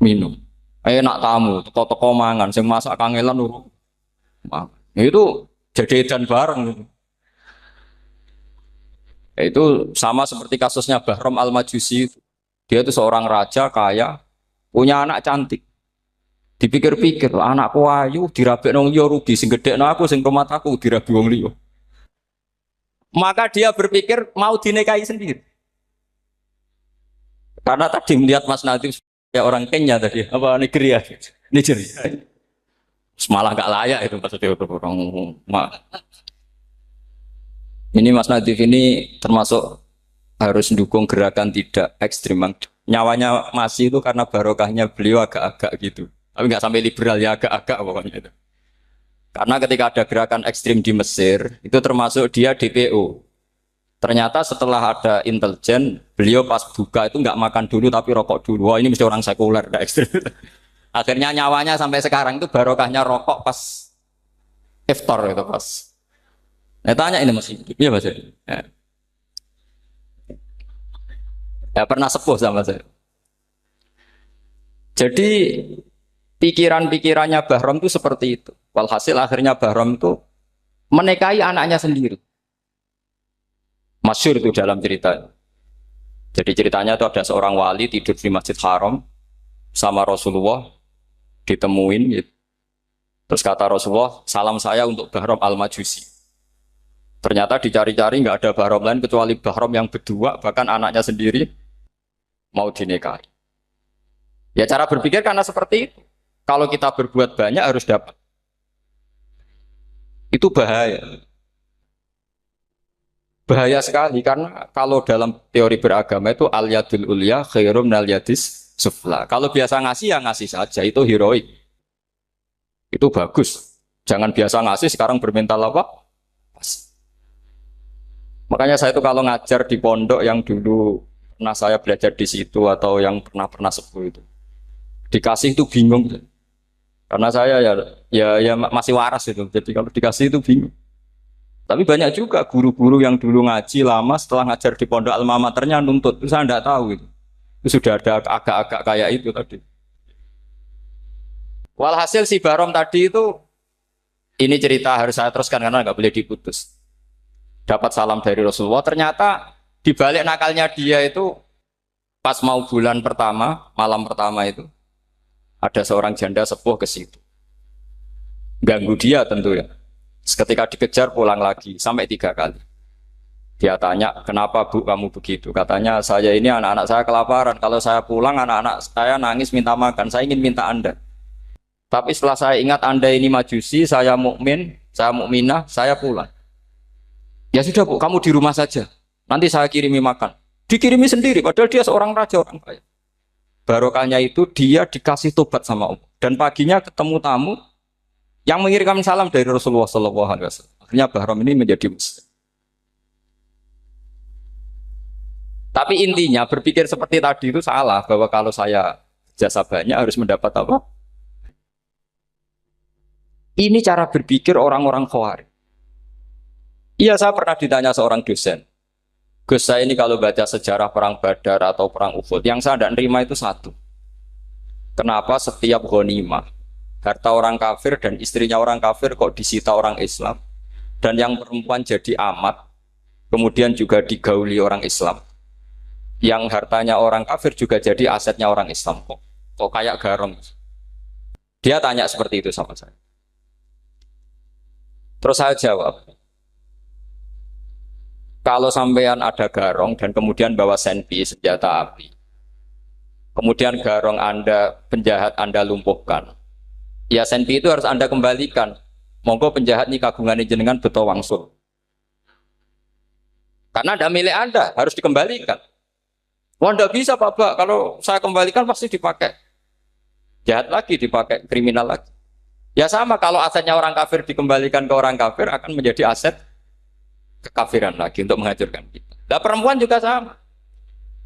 minum. Enak tamu, toko-toko mangan, sing masak kangelan urung. Itu jadi edan bareng. Itu sama seperti kasusnya Bahram Al-Majusi. Dia itu seorang raja kaya, punya anak cantik. Dipikir-pikir, anakku ayu dirabek nang liya rugi, sing gedhekno aku sing rumah aku dirabi wong liya. Maka dia berpikir mau dinikahi sendiri. Karena tadi melihat Mas Nadif ya orang Kenya tadi, apa Nigeria. Malah nggak layak itu maksudnya orang. Ini Mas Nadif ini termasuk harus mendukung gerakan tidak ekstrim. Nyawanya masih itu karena barokahnya beliau agak-agak gitu. Tapi nggak sampai liberal ya, agak-agak pokoknya itu. Karena ketika ada gerakan ekstrim di Mesir, itu termasuk dia DPO. Ternyata setelah ada intelijen, beliau pas buka itu nggak makan dulu tapi rokok dulu. Wah ini mesti orang sekuler, nggak ekstrim. Akhirnya nyawanya sampai sekarang itu barokahnya rokok pas iftar itu pas. Nah tanya ini masih, iya mas ya. Ya pernah sepuh sama saya. Jadi pikiran-pikirannya Bahram itu seperti itu. Walhasil akhirnya Bahram itu menikahi anaknya sendiri. Masyhur itu dalam cerita. Jadi ceritanya itu ada seorang wali tidur di Masjid Haram sama Rasulullah, ditemuin gitu. Terus kata Rasulullah, salam saya untuk Bahram Al-Majusi. Ternyata dicari-cari nggak ada Bahram lain kecuali Bahram yang berdua, bahkan anaknya sendiri mau dinikahi. Ya cara berpikir karena seperti itu. Kalau kita berbuat banyak harus dapat. Itu bahaya. Bahaya sekali karena kalau dalam teori beragama itu al-yadul ulya khairum minal yadis sufla. Kalau biasa ngasih ya ngasih saja, itu heroik. Itu bagus. Jangan biasa ngasih sekarang bermental apa? Makanya saya itu kalau ngajar di pondok yang dulu pernah saya belajar di situ atau yang pernah sepuh itu, dikasih itu bingung. Karena saya ya masih waras itu. Jadi kalau dikasih itu bingung. Tapi banyak juga guru-guru yang dulu ngaji lama setelah ngajar di pondok alma maternya nuntut. Itu saya tidak tahu itu. Itu sudah ada agak-agak kayak itu tadi. Walhasil si Bahram tadi itu, ini cerita harus saya teruskan karena nggak boleh diputus. Dapat salam dari Rasulullah. Ternyata di balik nakalnya dia itu pas mau bulan pertama, malam pertama itu ada seorang janda sepuh ke situ. Ganggu dia tentu ya. Ketika dikejar pulang lagi sampai 3 kali. Dia tanya, kenapa Bu kamu begitu? Katanya, saya ini anak-anak saya kelaparan. Kalau saya pulang, anak-anak saya nangis minta makan. Saya ingin minta Anda. Tapi setelah saya ingat Anda ini majusi, saya mukmin, saya mukminah, saya pulang. Ya sudah Bu, kamu di rumah saja. Nanti saya kirimi makan. Dikirimi sendiri, padahal dia seorang raja, orang kaya. Barokahnya itu dia dikasih tobat sama Allah. Dan paginya ketemu tamu yang mengirimkan salam dari Rasulullah SAW. Akhirnya Bahram ini menjadi muslim. Tapi intinya berpikir seperti tadi itu salah, bahwa kalau saya jasa banyak harus mendapat apa? Ini cara berpikir orang-orang Khawarij. Iya, saya pernah ditanya seorang dosen. Gus, saya ini kalau baca sejarah perang Badar atau perang Uhud, yang saya tidak nerima itu satu. Kenapa setiap ghanimah, harta orang kafir dan istrinya orang kafir kok disita orang Islam? Dan yang perempuan jadi amat, kemudian juga digauli orang Islam. Yang hartanya orang kafir juga jadi asetnya orang Islam. Kok kayak garong? Dia tanya seperti itu sama saya. Terus saya jawab, kalau sampean ada garong dan kemudian bawa senpi, senjata api, kemudian garong Anda, penjahat Anda lumpuhkan, ya senpi itu harus Anda kembalikan. Monggo penjahat ini kagungan jenengan beto wangsul. Karena ada milik Anda, harus dikembalikan. Wah, tidak bisa Pak, kalau saya kembalikan pasti dipakai jahat lagi, dipakai kriminal lagi. Ya sama, kalau asetnya orang kafir dikembalikan ke orang kafir akan menjadi aset kekafiran lagi untuk menghancurkan kita. Nah, perempuan juga sama.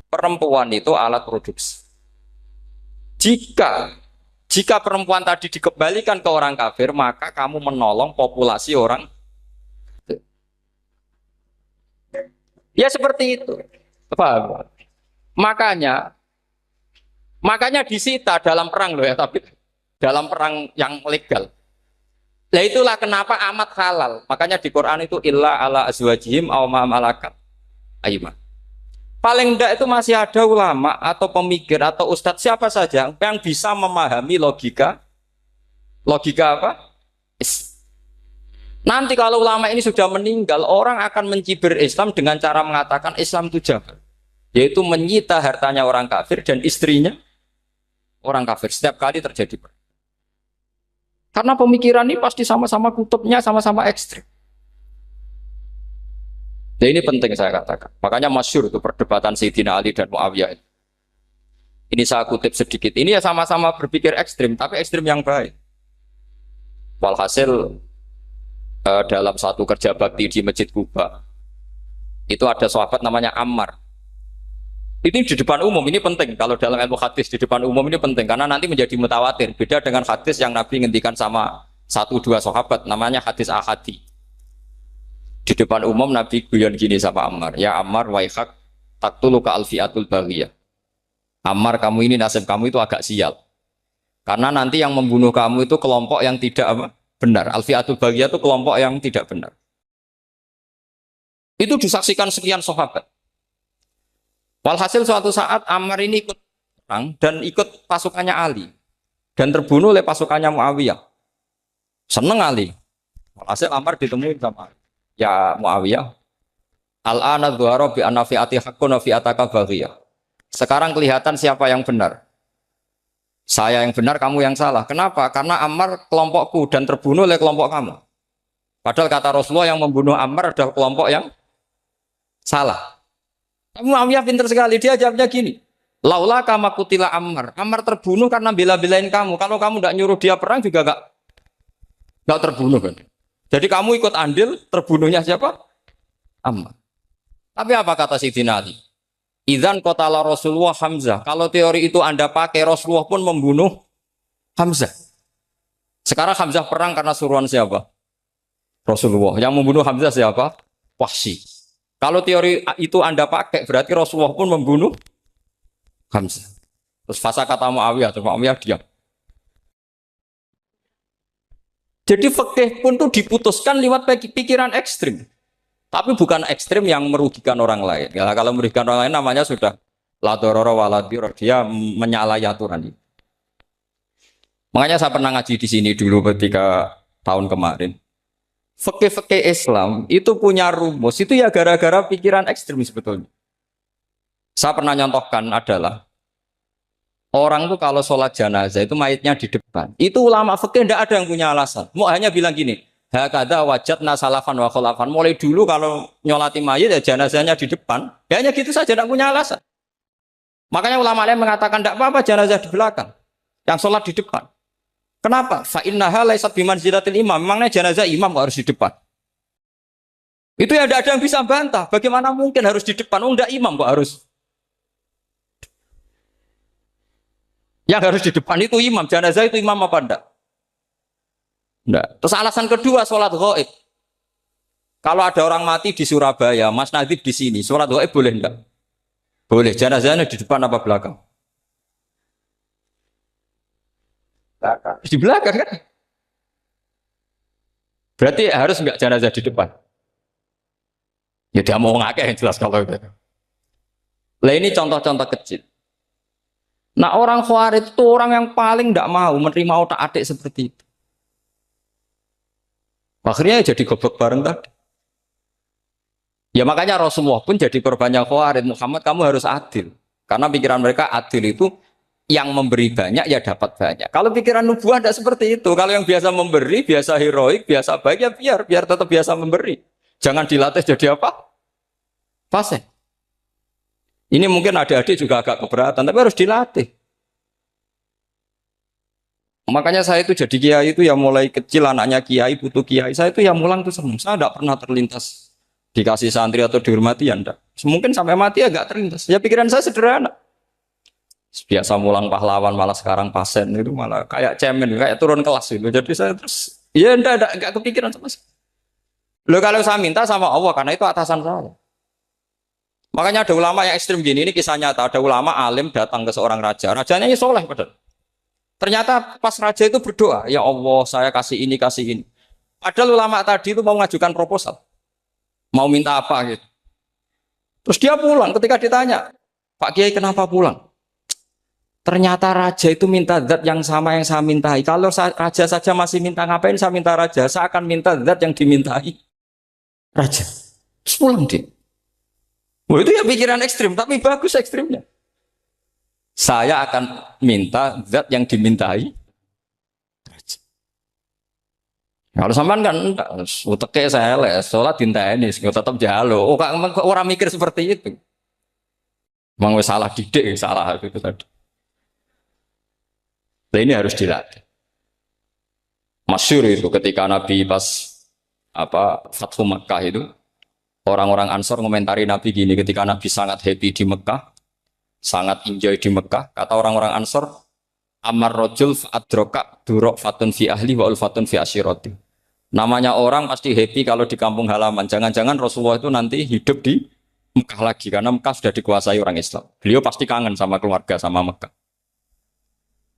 Perempuan itu alat produksi. Jika perempuan tadi dikembalikan ke orang kafir, maka kamu menolong populasi orang. Ya seperti itu. Paham? Makanya disita dalam perang loh ya, tapi dalam perang yang legal. Nah itulah kenapa amat halal. Makanya di Quran itu illa ala azwajihim aw ma malakat aymah. Paling enggak itu masih ada ulama atau pemikir atau ustadz siapa saja yang bisa memahami logika apa? Nanti kalau ulama ini sudah meninggal, orang akan mencibir Islam dengan cara mengatakan Islam itu jahat. Yaitu menyita hartanya orang kafir dan istrinya orang kafir setiap kali terjadi perang. Karena pemikiran ini pasti sama-sama kutubnya, sama-sama ekstrim. Nah ini penting saya katakan. Makanya masyhur itu perdebatan Sayyidina Ali dan Muawiyah. Ini saya kutip sedikit. Ini ya sama-sama berpikir ekstrim, tapi ekstrim yang baik. Walhasil dalam satu kerja bakti di Masjid Kuba, itu ada sahabat namanya Ammar. Ini di depan umum, ini penting. Kalau dalam ilmu hadis di depan umum ini penting karena nanti menjadi mutawatir. Beda dengan hadis yang Nabi ngendikan sama 1-2 sahabat, namanya hadis ahadi. Di depan umum Nabi guyon gini sama Ammar, ya Ammar waihak taktuluka alfiatul baghiyah. Ammar, kamu ini nasib kamu itu agak sial. Karena nanti yang membunuh kamu itu kelompok yang tidak benar. Alfiatul baghiyah itu kelompok yang tidak benar. Itu disaksikan sekian sahabat. Walhasil suatu saat Ammar ini ikut perang dan ikut pasukannya Ali dan terbunuh oleh pasukannya Muawiyah. Seneng Ali. Walhasil Ammar ditemui sama ya Muawiyah. Al-ana dhuhara bi anna fi'ati haqqun wa fi'ataka baghiyah. Sekarang kelihatan siapa yang benar. Saya yang benar, kamu yang salah. Kenapa? Karena Ammar kelompokku dan terbunuh oleh kelompok kamu. Padahal kata Rasulullah yang membunuh Ammar adalah kelompok yang salah. Muawiyah pintar sekali, dia jawabnya gini, laula kama kutila Ammar. Ammar terbunuh karena bela-belain kamu. Kalau kamu tidak nyuruh dia perang juga nggak terbunuh kan. Jadi kamu ikut andil, terbunuhnya siapa? Ammar. Tapi apa kata Sayyidina Ali? Idzan qatala Rasulullah Hamzah. Kalau teori itu Anda pakai, Rasulullah pun membunuh Hamzah. Sekarang Hamzah perang karena suruhan siapa? Rasulullah. Yang membunuh Hamzah siapa? Wahsy. Kalau teori itu Anda pakai, berarti Rasulullah pun membunuh Hamzah. Terus fasa kata Muawiyah, terus Muawiyah diam. Jadi fikih pun tuh diputuskan lewat pikiran ekstrim. Tapi bukan ekstrim yang merugikan orang lain. Ya, kalau merugikan orang lain namanya sudah la dororo wa la dirar, dia menyalahi aturan. Makanya saya pernah ngaji di sini dulu ketika tahun kemarin. Fikih-fikih Islam itu punya rumus, itu ya gara-gara pikiran ekstrim sebetulnya. Saya pernah nyontohkan adalah orang tuh kalau sholat jenazah itu mayitnya di depan. Itu ulama fikih tidak ada yang punya alasan. Mau hanya bilang gini, hakada wajadna salafan wa kholafan. Mulai dulu kalau nyolati mayit ya jenazahnya di depan. Ya hanya gitu saja, tidak punya alasan. Makanya ulama lain mengatakan tidak apa-apa jenazah di belakang. Yang sholat di depan. Kenapa? Fa innaha laysat bimanzilatil imam. Memangnya jenazah imam kok harus di depan? Itu ya tidak ada yang bisa bantah. Bagaimana mungkin harus di depan? Oh, enggak imam kok harus. Yang harus di depan itu imam. Jenazah itu imam apa enggak? Enggak. Terus alasan kedua, sholat ghaib. Kalau ada orang mati di Surabaya, Mas Nadib di sini, sholat ghaib boleh enggak? Boleh. Jenazahnya di depan apa belakang? Belakang. Di belakang kan? Berarti harus enggak jenazah di depan? Ya dia mau ngakeh yang jelas kalau itu. Lah ini contoh-contoh kecil. Nah orang Khawarij itu orang yang paling tidak mau menerima otak adik seperti itu. Akhirnya jadi goblok bareng tadi. Ya makanya Rasulullah pun jadi korbannya Khawarij. Muhammad kamu harus adil. Karena pikiran mereka adil itu yang memberi banyak ya dapat banyak. Kalau pikiran nubuah tidak seperti itu. Kalau yang biasa memberi, biasa heroik, biasa baik ya biar tetap biasa memberi. Jangan dilatih jadi apa? Fasih. Ini mungkin adik-adik juga agak keberatan, tapi harus dilatih. Makanya saya itu jadi kiai itu ya mulai kecil anaknya kiai butuh kiai. Saya itu ya mulang tuh senang. Saya tidak pernah terlintas dikasih santri atau dihormati ya enggak. Mungkin sampai mati ya enggak terlintas. Ya pikiran saya sederhana. Biasa mulang pahlawan malah sekarang pasien itu malah kayak cemen, kayak turun kelas itu. Jadi saya terus ya enggak kepikiran sama sekali. Loh kalau saya minta sama Allah karena itu atasan saya. Makanya ada ulama yang ekstrim gini, ini kisah nyata. Ada ulama alim datang ke seorang raja. Rajanya ini soleh padahal. Ternyata pas raja itu berdoa, ya Allah saya kasih ini, kasih ini. Padahal ulama tadi itu mau mengajukan proposal. Mau minta apa gitu. Terus dia pulang ketika ditanya, Pak Kiai kenapa pulang? Ternyata raja itu minta zat yang sama yang saya mintai. Kalau raja saja masih minta, ngapain saya minta raja? Saya akan minta zat yang dimintai raja. Terus pulang dia. Wah itu ya pikiran ekstrim, tapi bagus ekstrimnya. Saya akan minta zat yang dimintai. Kalau sampean kan uteke saya les, sholat dinteni, tetap jalo. Oh, orang mikir seperti itu. Memang salah didik, salah itu tadi. Nah, ini harus dilatih. Masyhur itu ketika Nabi pas Fathu Makkah itu. Orang-orang Ansor ngomentari Nabi gini, ketika Nabi sangat happy di Mekah, sangat enjoy di Mekah, kata orang-orang Ansor, Amar rojul fa'adroka durok fatun fi ahli wa ulfatun fi asyiroti. Namanya orang pasti happy kalau di kampung halaman. Jangan-jangan Rasulullah itu nanti hidup di Mekah lagi, karena Mekah sudah dikuasai orang Islam. Beliau pasti kangen sama keluarga, sama Mekah.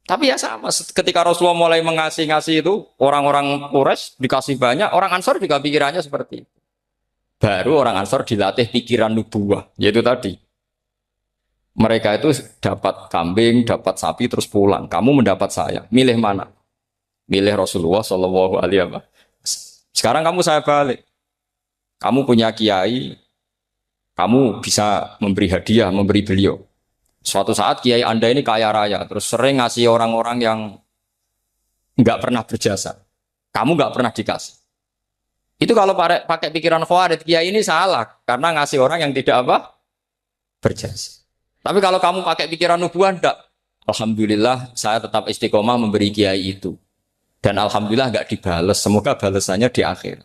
Tapi ya sama, ketika Rasulullah mulai mengasih-ngasih itu, orang-orang Quraisy dikasih banyak, orang Ansor juga pikirannya seperti itu. Baru orang Ansor dilatih pikiran nubuwah, yaitu tadi. Mereka itu dapat kambing, dapat sapi, terus pulang. Kamu mendapat saya, milih mana? Milih Rasulullah Shallallahu Alaihi Wasallam. Sekarang kamu saya balik. Kamu punya kiai, kamu bisa memberi hadiah, memberi beliau. Suatu saat kiai Anda ini kaya raya, terus sering ngasih orang-orang yang nggak pernah berjasa. Kamu nggak pernah dikasih. Itu kalau pakai pikiran Khawarij, kiai ini salah karena ngasih orang yang tidak berjasa. Tapi kalau kamu pakai pikiran nubuah, enggak. Alhamdulillah saya tetap istiqomah memberi kiai itu. Dan alhamdulillah enggak dibales. Semoga balasannya di akhir.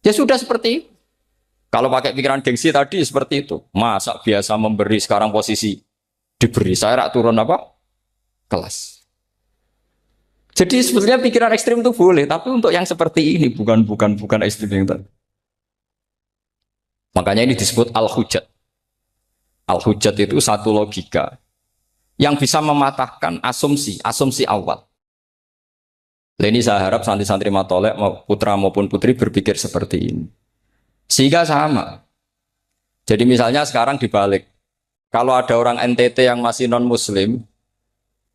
Ya sudah seperti itu. Kalau pakai pikiran gengsi tadi seperti itu. Masa biasa memberi sekarang posisi diberi, saya rak turun kelas. Jadi sebetulnya pikiran ekstrim itu boleh, tapi untuk yang seperti ini bukan ekstrim yang tadi. Makanya ini disebut al-hujjat. Al-hujjat itu satu logika yang bisa mematahkan asumsi awal. Ini saya harap santri-santri matolek, putra maupun putri berpikir seperti ini. Sehingga sama. Jadi misalnya sekarang dibalik. Kalau ada orang NTT yang masih non-muslim,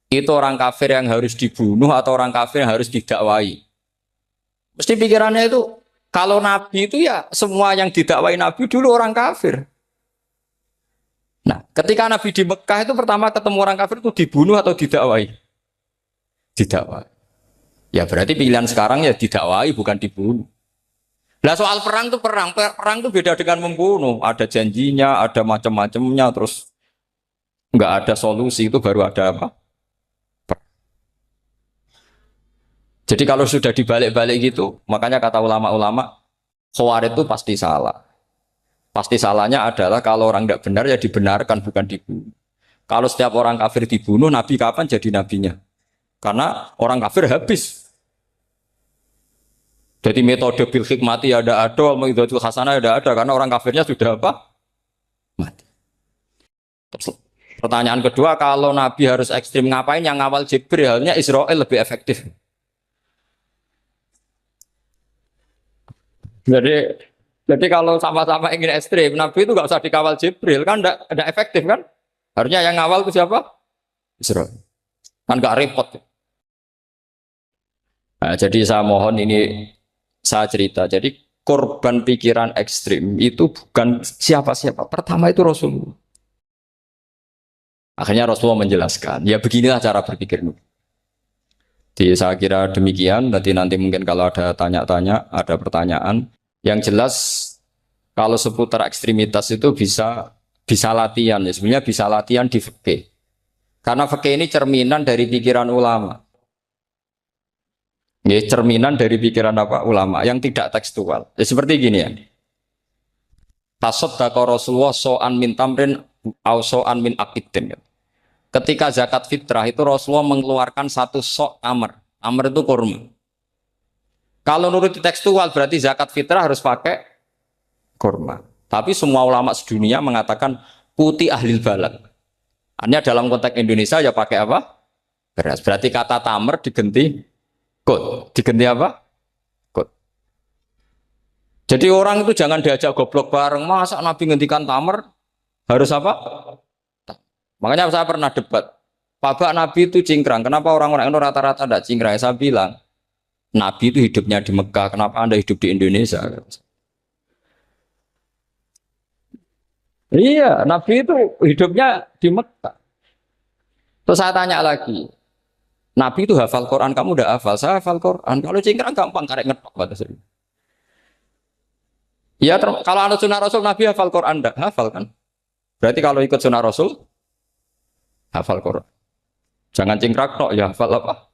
itu orang kafir yang harus dibunuh atau orang kafir yang harus didakwai. Mesti pikirannya itu Kalau Nabi itu ya semua yang didakwai Nabi dulu orang kafir. Nah, ketika Nabi di Mekah itu pertama ketemu orang kafir itu dibunuh atau didakwai? Didakwai. Ya berarti pilihan sekarang ya didakwai bukan dibunuh. Nah soal perang itu perang itu beda dengan membunuh. Ada janjinya, ada macam-macamnya, terus nggak ada solusi itu baru ada apa? Jadi kalau sudah dibalik-balik gitu, makanya kata ulama-ulama, Khawarij itu pasti salah. Pasti salahnya adalah kalau orang tidak benar ya dibenarkan bukan dibunuh. Kalau setiap orang kafir dibunuh, Nabi kapan jadi nabinya? Karena orang kafir habis. Jadi metode bil hikmati ada, al-mau'izatul hasanah ada karena orang kafirnya sudah apa? Mati. Terus, pertanyaan kedua, kalau Nabi harus ekstrim ngapain yang ngawal Jibril? Halnya Israel lebih efektif. Jadi kalau sama-sama ingin ekstrim, Nabi itu nggak usah dikawal Jibril kan, enggak efektif kan? Harusnya yang ngawal itu siapa? Israel. Kan nggak repot. Nah, jadi saya mohon ini saya cerita. Jadi korban pikiran ekstrim itu bukan siapa-siapa. Pertama itu Rasulullah. Akhirnya Rasulullah menjelaskan, ya beginilah cara berpikir. Jadi saya kira demikian. Nanti mungkin kalau ada tanya-tanya, ada pertanyaan. Yang jelas kalau seputar ekstremitas itu bisa latihan. Ya sebenarnya bisa latihan di fikih. Karena fikih ini cerminan dari pikiran ulama. Ya, cerminan dari pikiran apa ulama yang tidak tekstual. Ya, seperti gini ya. Tasaddaqa Rasulullah so'an min tamrin au so'an min akidin. Ketika zakat fitrah itu Rasulullah mengeluarkan satu sok tamar. Tamar itu kurma. Kalau menurut tekstual berarti zakat fitrah harus pakai kurma. Tapi semua ulama sedunia mengatakan putih ahlil balad. Hanya dalam konteks Indonesia ya pakai apa? Beras. Berarti kata tamar diganti kot. Diganti apa? Kot. Jadi orang itu jangan diajak goblok bareng. Masa Nabi ngendikan tamar harus apa? Makanya saya pernah debat. Pak Nabi itu cingkrang. Kenapa orang-orang itu rata-rata tidak cingkrang? Saya bilang, Nabi itu hidupnya di Mekah. Kenapa Anda hidup di Indonesia? Iya, Nabi itu hidupnya di Mekah. Terus saya tanya lagi, Nabi itu hafal Quran, kamu udah hafal? Saya hafal Quran. Kalau cingkrang gampang, karek ngetok. Ya, kalau ada sunnah Rasul, Nabi hafal Quran, enggak? Hafal kan? Berarti kalau ikut sunnah Rasul, hafal Quran. Jangan cingkrak tok, ya hafal apa?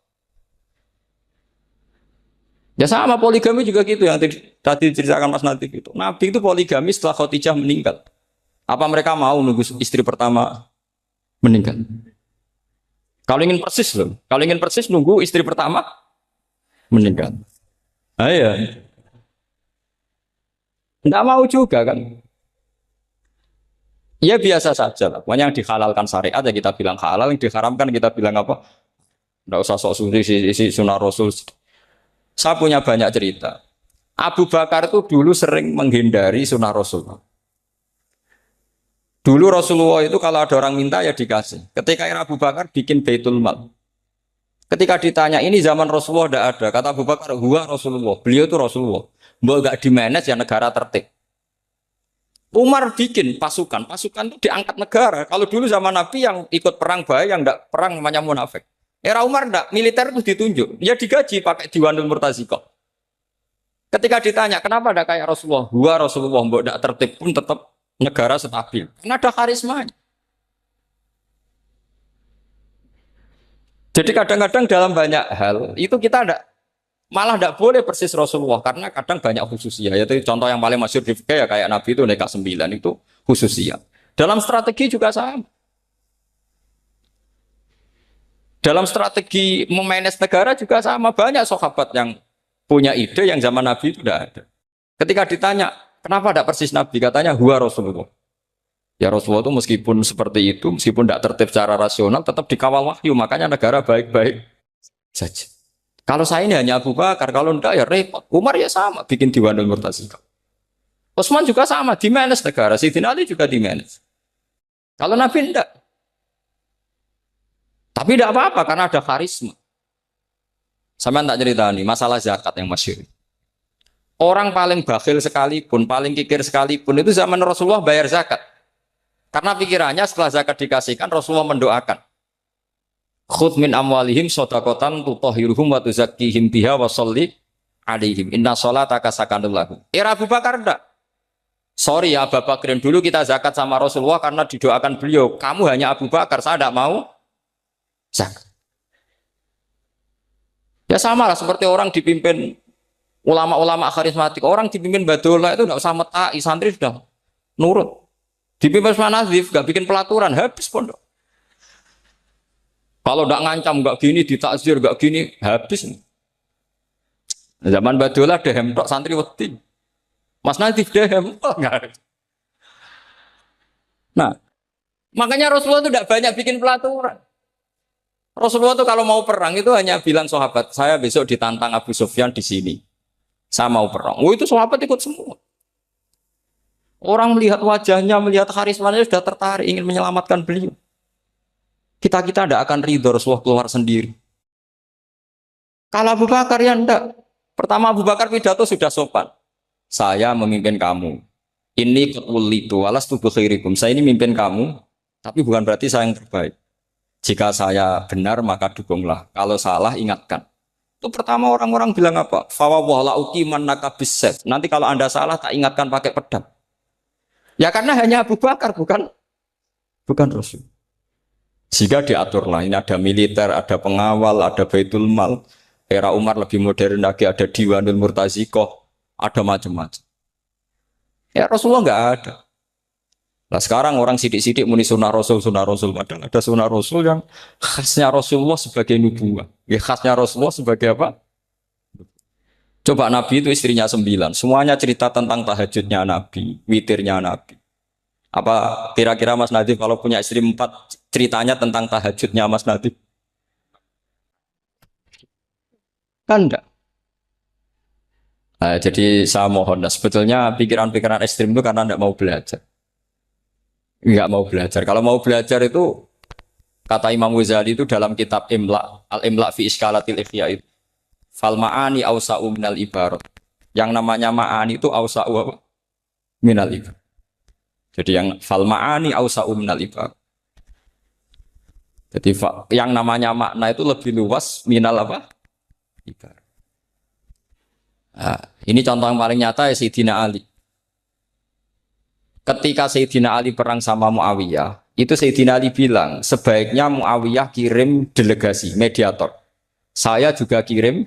Ya sama poligami juga gitu yang tadi diceritakan Mas Natif itu. Nabi itu poligami setelah Khadijah meninggal. Apa mereka mau nunggu istri pertama meninggal? Kalau ingin persis loh. Kalau ingin persis nunggu istri pertama meninggal. Ah iya. Enggak mau juga kan? Ya biasa saja lah. Pokoknya yang dihalalkan syariat ya kita bilang halal, yang diharamkan kita bilang apa? Enggak usah sok suci isi sunnah Rasul. Saya punya banyak cerita. Abu Bakar itu dulu sering menghindari sunnah Rasul. Dulu Rasulullah itu kalau ada orang minta ya dikasih. Ketika era Abu Bakar bikin Baitul Mal. Ketika ditanya ini zaman Rasulullah tidak ada. Kata Abu Bakar, huwa Rasulullah. Beliau itu Rasulullah. Mbak gak di-manage ya negara tertib. Umar bikin pasukan. Pasukan itu diangkat negara. Kalau dulu zaman Nabi yang ikut perang bahaya, yang tidak perang namanya munafik. Era Umar enggak, militer itu ditunjuk. Ya digaji pakai Diwanul Murtazikoh. Ketika ditanya, kenapa ada kayak Rasulullah? Huwa Rasulullah, mbak enggak tertib pun tetap negara stabil. Karena ada karismanya. Jadi kadang-kadang dalam banyak hal, itu kita malah tidak boleh persis Rasulullah. Karena kadang banyak khususnya. Yaitu contoh yang paling masyhur di fikih ya kayak Nabi itu Neka 9 itu khususnya. Dalam strategi juga sama. Dalam strategi memanage negara juga sama. Banyak sahabat yang punya ide yang zaman Nabi itu tidak ada. Ketika ditanya, kenapa tidak persis Nabi? Katanya, huwa Rasulullah. Ya Rasulullah itu meskipun seperti itu, meskipun tidak tertib secara rasional, tetap dikawal wahyu. Makanya negara baik-baik saja. Kalau saya ini hanya Abu Bakar, kalau tidak ya repot. Umar ya sama, bikin Diwanul Murtazikoh. Utsman juga sama, di-manage negara. Sayyidina Ali juga di-manage. Kalau Nabi tidak. Tapi tidak apa-apa karena ada karisma. Sama tak cerita nih masalah zakat yang masyhur. Orang paling bakhil sekalipun, paling kikir sekalipun itu zaman Rasulullah bayar zakat. Karena pikirannya setelah zakat dikasihkan, Rasulullah mendoakan. Khudh min amwalihim shadaqatan tutahhiruhum wa tuzakkihim biha wa sholli alaihim. Inna sholataka sakanul lahum. Era Abu Bakar enggak. Sorry ya Abu Bakarin, dulu kita zakat sama Rasulullah karena didoakan beliau. Kamu hanya Abu Bakar, saya tidak mau zakat. Ya sama lah seperti orang dipimpin ulama-ulama karismatik, orang dipimpin badola itu tidak usah metai, santri sudah nurut. Dipimpin Usman Nazif, gak bikin pelaturan, habis pondok. Kalau tidak ngancam, gak gini, ditakzir, gak gini, habis. Zaman badola dehem tok santri wedi. Mas Nazif dehem, enggak. Nah, makanya Rasulullah itu tidak banyak bikin pelaturan. Rasulullah itu kalau mau perang itu hanya bilang sahabat, saya besok ditantang Abu Sufyan di sini. Saya mau perang. Oh itu sahabat ikut semua. Orang melihat wajahnya, melihat karismanya sudah tertarik ingin menyelamatkan beliau. Kita tidak akan ridho Rasulullah keluar sendiri. Kalau Abu Bakar ya enggak. Pertama Abu Bakar pidato sudah sopan. Saya memimpin kamu. Ini qulitu walastu bikhairikum. Saya ini memimpin kamu, tapi bukan berarti saya yang terbaik. Jika saya benar maka dukunglah. Kalau salah ingatkan. Itu pertama orang-orang bilang apa? Fawwala uqiman nakabisef. Nanti kalau Anda salah tak ingatkan pakai pedang. Ya karena hanya Abu Bakar bukan Rasul. Jika diaturlah ini ada militer, ada pengawal, ada Baitul Mal. Era Umar lebih modern lagi ada Diwanul Murtazikoh, ada macam-macam. Ya Rasulullah enggak ada. Nah sekarang orang sidik-sidik muni sunnah Rasul. Padahal ada sunnah Rasul yang khasnya Rasulullah sebagai nubuwah. Ya, khasnya Rasulullah sebagai apa? Coba Nabi itu istrinya 9. Semuanya cerita tentang tahajudnya Nabi, witirnya Nabi. Apa kira-kira Mas Nadif kalau punya istri 4 ceritanya tentang tahajudnya Mas Nadif? Kan enggak. Nah, jadi saya mohon, sebetulnya pikiran-pikiran ekstrim itu karena enggak mau belajar. Enggak mau belajar. Kalau mau belajar itu kata Imam Ghazali itu dalam kitab Imla, Al-Imla fi Iskalatil Ikhya itu. Fal ma'ani awsa'u minal ibarat. Yang namanya ma'ani itu awsa'u minal ibarat. Jadi yang fal ma'ani awsa'u minal ibarat. Jadi yang namanya makna itu lebih luas minal apa? Ibarat. Nah, ini contoh yang paling nyata ya Sayyidina Ali. Ketika Sayyidina Ali perang sama Muawiyah, itu Sayyidina Ali bilang, sebaiknya Muawiyah kirim delegasi, mediator. Saya juga kirim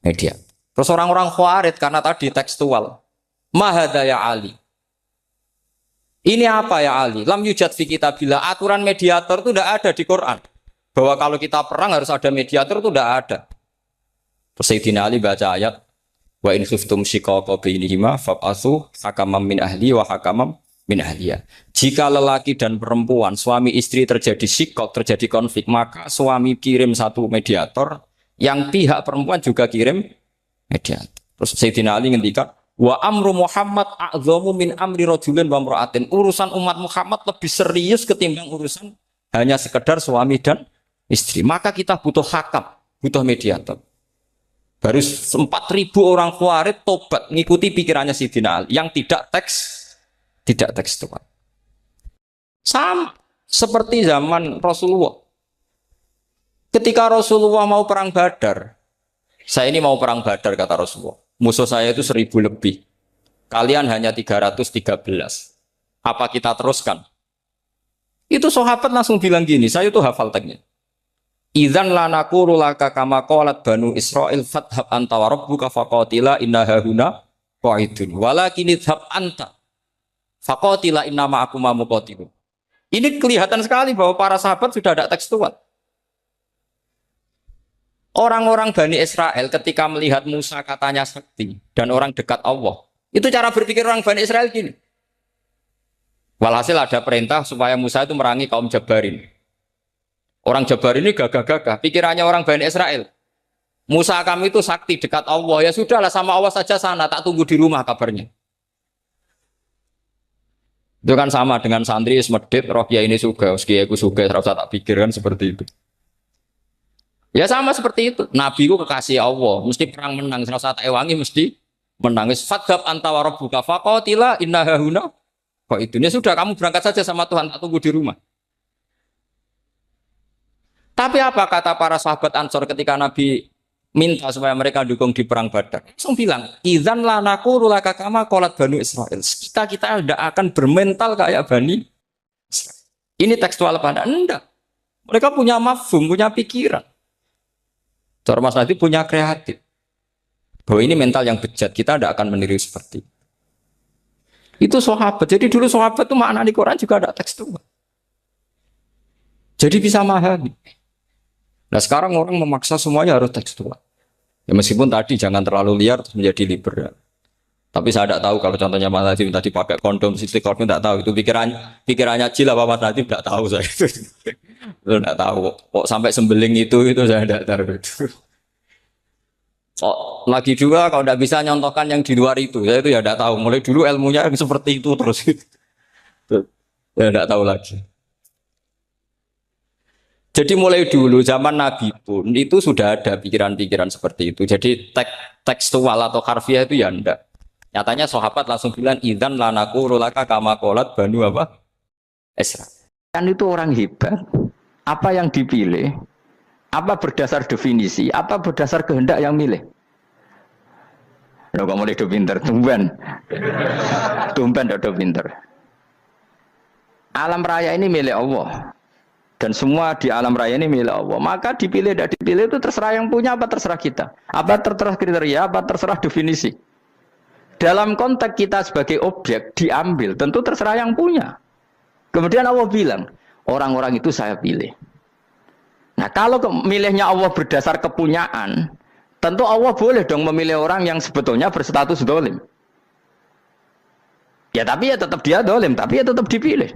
mediator. Terus orang-orang Khawarij karena tadi tekstual. Mahada ya Ali. Ini apa ya Ali? Lam yujad fi kitabillah. Aturan mediator itu tidak ada di Quran. Bahwa kalau kita perang harus ada mediator itu tidak ada. Terus Sayyidina Ali baca ayat. Wa in khiftum shiqaqa bainihima fab'atsu hakaman min ahli wa hakaman min ahliya. Jika lelaki dan perempuan, suami istri terjadi shiqaq, terjadi konflik, maka suami kirim satu mediator, yang pihak perempuan juga kirim mediator. Terus Sayyidina Ali ngendikan, wa amru Muhammad a'dhamu min amri rajulin wa imra'atin. Urusan umat Muhammad lebih serius ketimbang urusan hanya sekedar suami dan istri. Maka kita butuh hakam, butuh mediator. Baru 4.000 orang Khawarij tobat ngikuti pikirannya Sayyidina Ali yang tidak tekstual. Sama seperti zaman Rasulullah. Ketika Rasulullah mau perang Badar, saya ini mau perang Badar kata Rasulullah. Musuh saya itu 1.000 lebih. Kalian hanya 313. Apa kita teruskan? Itu sahabat langsung bilang gini, saya itu hafal teksnya. Idzan lanaqulu laka kama qalat banu Israil fathab anta wa rabbuka faqatila inna hahuna qaidun walakin idhab anta faqatila inna ma'akum muqatilun. Ini kelihatan sekali bahwa para sahabat sudah ada tekstual. Orang-orang Bani Israel ketika melihat Musa katanya sakti dan orang dekat Allah, itu cara berpikir orang Bani Israel gini. Walhasil ada perintah supaya Musa itu merangi kaum Jabarin. Orang Jabar ini gagah-gagah, pikirannya orang Bani Israel. Musa kami itu sakti dekat Allah, ya sudahlah sama Allah saja sana, tak tunggu di rumah kabarnya. Itu kan sama dengan santri semedit, roh kiai ini suga, kiai aku suga, serasa tak pikir kan seperti itu. Ya sama seperti itu, Nabi ku kekasih Allah, mesti perang menang, serasa tak ewangi mesti menangis, fadhab anta wa rabbuka faqatila inna hahuna. Kok itu? Ya sudah, kamu berangkat saja sama Tuhan, tak tunggu di rumah. Tapi apa kata para sahabat Ansor ketika Nabi minta supaya mereka dukung di perang Badar? Langsung bilang, idzan lanaku rulaka kama qalat Bani Israil. Kita tidak akan bermental kayak Bani Israil. Ini tekstual pada enggak. Mereka punya mafhum, punya pikiran. Cara Mas Nadif punya kreatif. Bahwa ini mental yang bejat, kita tidak akan meniru seperti itu sahabat. Jadi dulu sahabat itu makna di Quran juga ada tekstual. Jadi bisa memahami. Nah sekarang orang memaksa semuanya harus tekstual. Ya meskipun tadi jangan terlalu liar terus menjadi liberal. Tapi saya tidak tahu kalau contohnya Mas Nadif tadi pakai kondom, istiqomah tidak tahu. Itu pikirannya Jil apa Mas Nadif tidak tahu saya itu. Itu tidak tahu. Kok sampai sembeling itu saya tidak tahu. Oh, lagi juga kalau tidak bisa nyontohkan yang di luar itu, saya itu ya tidak tahu. Mulai dulu ilmunya seperti itu terus. Ya tidak tahu lagi. Jadi mulai dulu zaman Nabi pun itu sudah ada pikiran-pikiran seperti itu. Jadi tekstual atau harfiah itu ya enggak. Nyatanya sahabat langsung bilang idzan lanaku rulaka kama qalat Banu apa? Isra. Kan itu orang hebat. Apa yang dipilih? Apa berdasar definisi? Apa berdasar kehendak yang milih? Lo kamu udah pinter, tumben udah pinter. Alam raya ini milik Allah. Dan semua di alam raya ini milik Allah. Maka dipilih tidak dipilih itu terserah yang punya apa terserah kita. Apa terserah kriteria, apa terserah definisi. Dalam konteks kita sebagai objek diambil, tentu terserah yang punya. Kemudian Allah bilang, orang-orang itu saya pilih. Nah kalau milihnya Allah berdasar kepunyaan, tentu Allah boleh dong memilih orang yang sebetulnya berstatus dolim. Ya tapi ya tetap dia dolim, tapi ya tetap dipilih.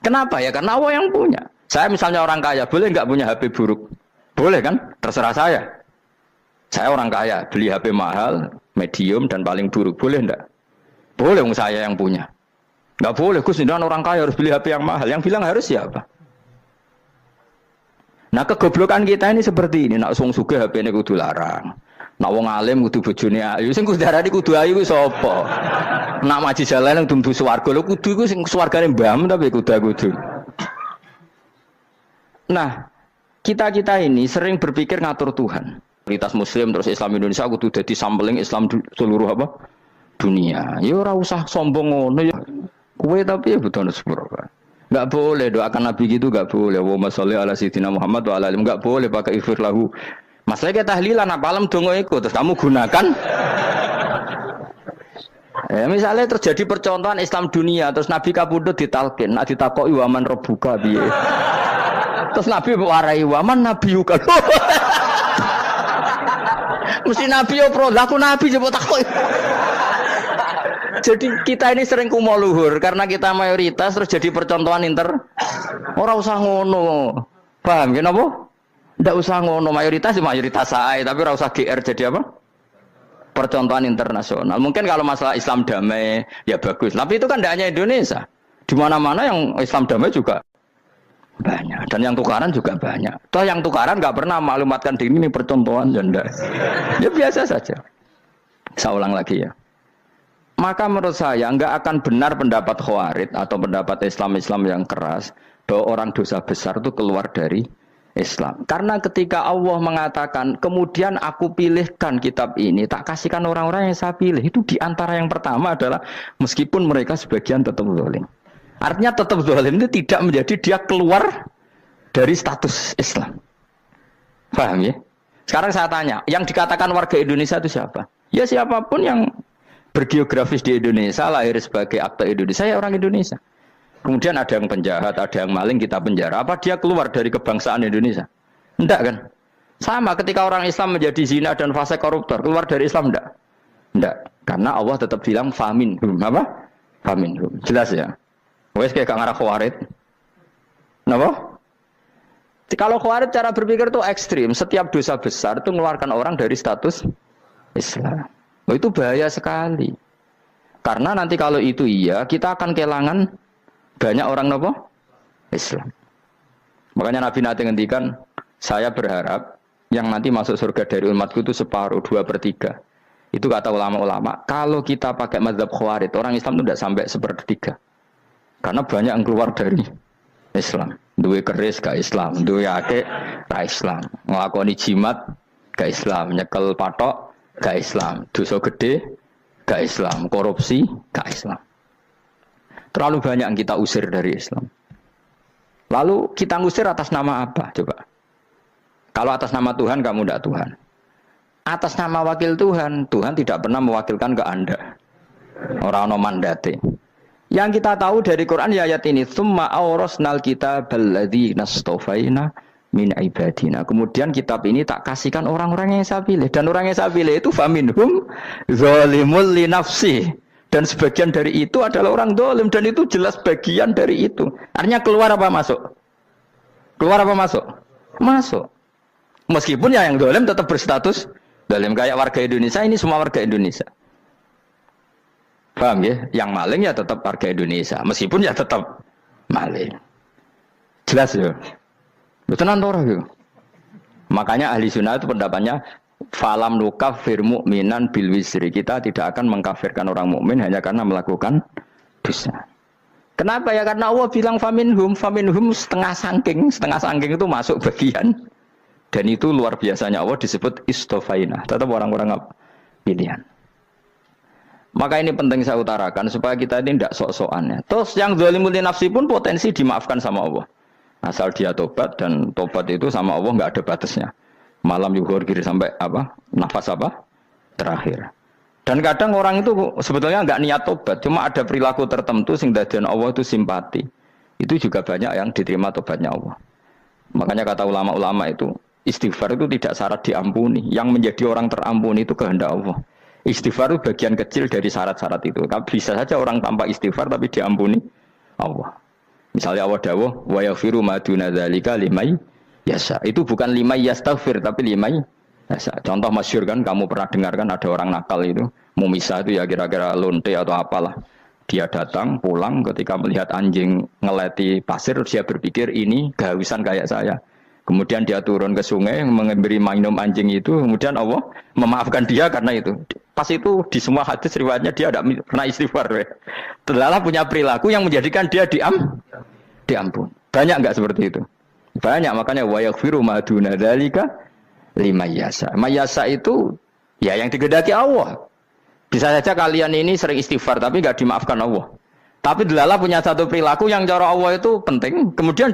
Kenapa ya? Karena Allah yang punya. Saya misalnya orang kaya, boleh nggak punya HP buruk? Boleh kan? Terserah saya. Saya orang kaya, beli HP mahal, medium dan paling buruk. Boleh enggak? Boleh, saya yang punya. Nggak boleh, Gus, ini orang kaya harus beli HP yang mahal. Yang bilang harus siapa? Nah kegoblokan kita ini seperti ini. Nak sung sugih HP ini kudu larang. Nak wong alim kudu bojone ayu. Sing kudu darani kudu ayu ku sapa? Nak maji jalan yang dumdu swarga lho kudu iku sing swargane mbahmu tapi kudu. Nah, kita ini sering berpikir ngatur Tuhan. Komunitas Muslim terus Islam Indonesia kudu dadi sampling Islam seluruh apa? Dunia. Ya ora usah sombong ngono ya. Kowe tapi ya betul sepuro. Enggak boleh doakan Nabi gitu, enggak boleh. Allahumma sholli ala sayyidina Muhammad wa ala alihi. Enggak boleh pakai ighfir lahu. Masalahnya kita tahlilan apa alam dongo iku terus kamu gunakan. Ya misalnya terjadi percontohan Islam dunia terus Nabi kapundhut ditalkin, nek ditakoki waman rabbuka piye. Terus Nabi warai waman nabiyuka. Mesti Nabi yo pro, lah aku Nabi coba takoki. Jadi kita ini sering kumo luhur karena kita mayoritas terus jadi percontohan ora usah ngono. Paham ya napa? Ndak usah ngono, mayoritas saya, tapi ora usah GR jadi apa? Percontohan internasional. Mungkin kalau masalah Islam damai ya bagus. Tapi itu kan tidak hanya Indonesia. Di mana-mana yang Islam damai juga banyak. Dan yang tukaran juga banyak. Toh yang tukaran nggak pernah maklumatkan diri ini percontohan janda. Ya biasa saja. Saya ulang lagi ya. Maka menurut saya nggak akan benar pendapat Khawarij atau pendapat Islam yang keras bahwa orang dosa besar itu keluar dari Islam. Karena ketika Allah mengatakan kemudian aku pilihkan kitab ini tak kasihkan orang-orang yang saya pilih, itu diantara yang pertama adalah meskipun mereka sebagian tetap zalim. Artinya tetap zalim itu tidak menjadi dia keluar dari status Islam. Paham ya? Sekarang saya tanya, yang dikatakan warga Indonesia itu siapa? Ya siapapun yang bergeografis di Indonesia, lahir sebagai akte Indonesia, ya orang Indonesia. Kemudian ada yang penjahat, ada yang maling, kita penjara. Apa dia keluar dari kebangsaan Indonesia? Enggak kan? Sama ketika orang Islam menjadi zina dan fase koruptor, keluar dari Islam enggak? Enggak. Karena Allah tetap bilang faminhum. Apa? Faminhum. Jelas ya? Wes kayak ngarah Khawarij. Kenapa? Kalau Khawarij cara berpikir itu ekstrim. Setiap dosa besar itu mengeluarkan orang dari status Islam. Oh, itu bahaya sekali. Karena nanti kalau itu iya, kita akan kehilangan banyak orang nopo Islam. Makanya Nabi nanti ngendikan, saya berharap yang nanti masuk surga dari umatku itu separuh, 2/3. Itu kata ulama-ulama, kalau kita pakai mazhab Khawarij, orang Islam itu tidak sampai sepertiga. Karena banyak yang keluar dari Islam. Duwe keris gak Islam, duwe akeh gak Islam. Nglakoni jimat gak Islam, nyekel patok gak Islam, dosa gede gak Islam, korupsi gak Islam. Terlalu banyak yang kita usir dari Islam. Lalu kita ngusir atas nama apa? Coba. Kalau atas nama Tuhan, kamu tidak Tuhan. Atas nama wakil Tuhan, Tuhan tidak pernah mewakilkan ke Anda. Orang-orang mandate. Yang kita tahu dari Quran ya ayat ini, "Tsumma awrasnal kitabal ladzina istafaina min ibadina." Kemudian kitab ini tak kasihkan orang-orang yang saya pilih, dan orang yang saya pilih itu faminhum zalimul li nafsi. Dan sebagian dari itu adalah orang zalim, dan itu jelas bagian dari itu. Artinya keluar apa masuk? Keluar apa masuk? Masuk. Meskipun ya yang zalim tetap berstatus zalim, kayak warga Indonesia, ini semua warga Indonesia. Paham ya? Yang maling ya tetap warga Indonesia, meskipun ya tetap maling. Jelas ya? Betul ya? Makanya ahli sunnah itu pendapatnya falam nukafir mu'minan bil wisri. Kita tidak akan mengkafirkan orang mukmin hanya karena melakukan dosa. Kenapa ya? Karena Allah bilang faminhum setengah sangking itu masuk bagian. Dan itu luar biasanya Allah disebut istofaina. Tetap orang-orang pilihan. Maka ini penting saya utarakan supaya kita ini tidak sok-sokan ya. Terus yang zalimul nafsi pun potensi dimaafkan sama Allah. Asal dia tobat, dan tobat itu sama Allah nggak ada batasnya. Malam yuhur kiri sampai apa? Nafas apa? Terakhir. Dan kadang orang itu sebetulnya nggak niat tobat, cuma ada perilaku tertentu sehingga dadian Allah itu simpati. Itu juga banyak yang diterima tobatnya Allah. Makanya kata ulama-ulama itu, istighfar itu tidak syarat diampuni. Yang menjadi orang terampuni itu kehendak Allah. Istighfar itu bagian kecil dari syarat-syarat itu. Bisa saja orang tanpa istighfar tapi diampuni Allah. Misalnya Allah dawuh, wa yaghfiru ma duna dzalika limay yasha. Itu bukan limay yastaghfir tapi limay yasha. Contoh masyhur kan, kamu pernah dengarkan ada orang nakal itu, mumisah itu ya kira-kira lonte atau apalah. Dia datang pulang ketika melihat anjing ngeleti pasir, dia berpikir ini kehausan kayak saya. Kemudian dia turun ke sungai memberi minum anjing itu, kemudian Allah memaafkan dia karena itu. Pas itu di semua hadis riwayatnya dia tidak pernah istighfar. Terlalu punya perilaku yang menjadikan dia diampun. Banyak enggak seperti itu? Banyak, makanya wa yaghfiru ma duna dzalika liman yasha. Mayasa itu ya yang digedaki Allah. Bisa saja kalian ini sering istighfar tapi enggak dimaafkan Allah. Tapi delala punya satu perilaku yang cara Allah itu penting, kemudian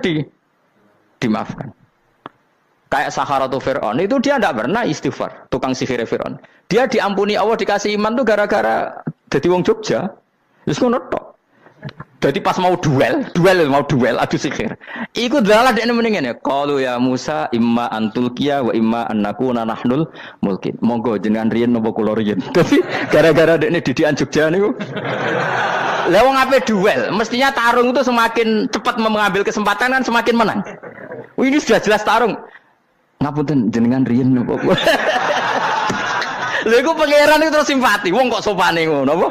dimaafkan. Kayak Saharatu Fir'aun, itu dia tidak pernah istighfar, tukang sihir Fir'aun. Dia diampuni Allah, dikasih iman tuh gara-gara jadi wong Jogja. Terus ngono tok. Jadi pas mau duel adu sihir. Iku dalah dekne mendingan ya. Qalu ya Musa imma antulqiya wa imma annakuna nahnul mulkin. Monggo jenengan riyen napa kula riyen. Tapi gara-gara dekne didikan Jogja niku. Lah wong ape duel, mestinya tarung itu semakin cepat mengambil kesempatan kan semakin menang. Ini sudah jelas tarung. Ngapunten jenengan riyen napa kula. Lha iku pangeran itu terus simpati. Wong kok sopane ngono apa?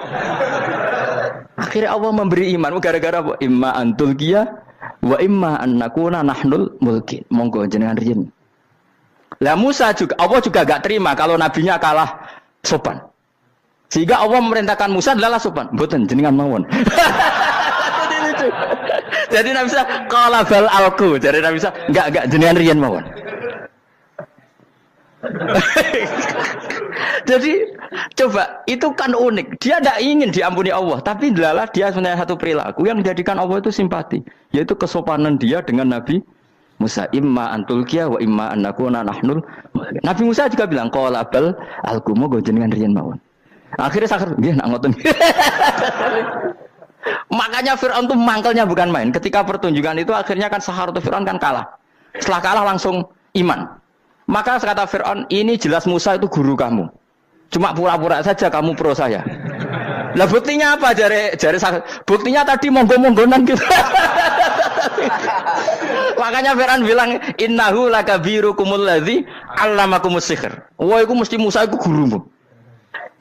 Akhirnya Allah memberi iman gara-gara apa? Imma antulqiya wa imma annakuna nahnul mulkin. Monggo jenengan riyen. Lah Musa juga, Allah juga gak terima kalau nabinya kalah sopan. Sehingga Allah memerintahkan Musa adalah sopan. Mboten jenengan mawon. Jadi Nabi Musa qala bal alqu. Jadi Nabi Musa enggak jenengan riyen mawon. Jadi coba itu kan unik. Dia tidak ingin diampuni Allah, tapi adalah dia sebenarnya satu perilaku yang menjadikan Allah itu simpati, yaitu kesopanan dia dengan Nabi Musa. Imma antulqiya wa imma annakuna nahnul. Nabi Musa juga bilang qala bal alqu go jenengan riyen mawon. Akhirnya sakar nggih nak ngoten. Makanya Fir'aun itu mangkelnya bukan main. Ketika pertunjukan itu akhirnya kan Saharatu Fir'aun kan kalah. Setelah kalah langsung iman. Maka kata Fir'aun, ini jelas Musa itu guru kamu. Cuma pura-pura saja kamu pro saya. Lah buktinya apa? Jare buktinya tadi monggo-monggonan gitu. Makanya Fir'aun bilang innahu lakabirukumul ladzi 'allamakumus sihr. Wah, iku mesti Musa iku gurumu.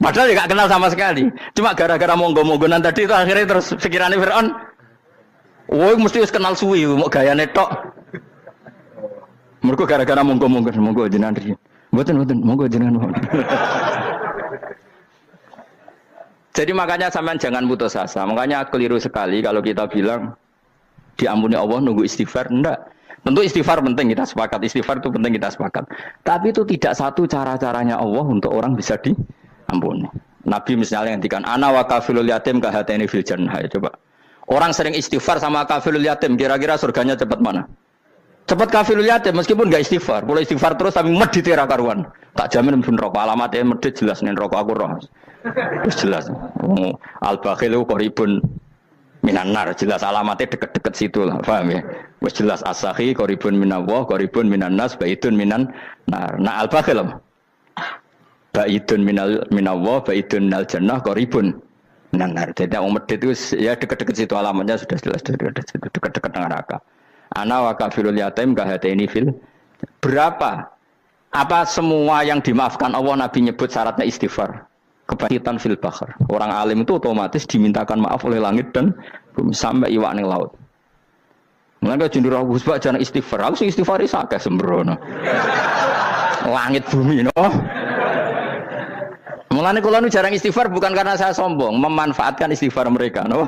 Padahal dia gak kenal sama sekali. Cuma gara-gara monggo-monggonan tadi itu akhirnya terus pikirannya Fir'aun. Wah, mesti wis kenal suwi, mau gayane tok. Mergo gara-gara monggo jenengan riyen. Mboten monggo jenengan mawon. Jadi makanya sampean jangan putus asa. Makanya keliru sekali kalau kita bilang diampuni Allah nunggu istighfar. Enggak. Tentu istighfar penting, kita sepakat. Istighfar itu penting, kita sepakat. Tapi itu tidak satu cara-caranya Allah untuk orang bisa diampuni. Nabi misalnya ngendikan ana wa kafilul yatim kahateni fil jannah. Coba. Orang sering istighfar sama kafilul yatim, kira-kira surganya cepat mana? Cepat kafilul yatim meskipun enggak istighfar. Boleh istighfar terus tapi medit ra karuan. Tak jamin pun rokok alamatnya medit jelas nih rokok aku roh. Jelas. Al-bakhil qaribun minan nar, jelas alamatnya deket-deket situ lah, paham ya? Wes jelas as-sakhi qaribun minallah, qaribun minan nas, baitun minan nar. Nah al-bakhil baitun minallah, baitun minal jannah, qaribun minan nar. Jadi orang medit itu ya deket-deket situ alamatnya sudah jelas deket-deket neraka. Ana wa kafirul yatim kahataini fil. Berapa? Apa semua yang dimaafkan Allah Nabi nyebut syaratnya istighfar? Kebangkitan fil bakhar. Orang alim itu otomatis dimintakan maaf oleh langit dan bumi sampai iwak ning laut. Mulane jendur Gus Pak jangan istighfar. Aku sing istighfar iki akeh sembrono. Langit bumi no. Mulane kula nu jarang istighfar bukan karena saya sombong, memanfaatkan istighfar mereka no.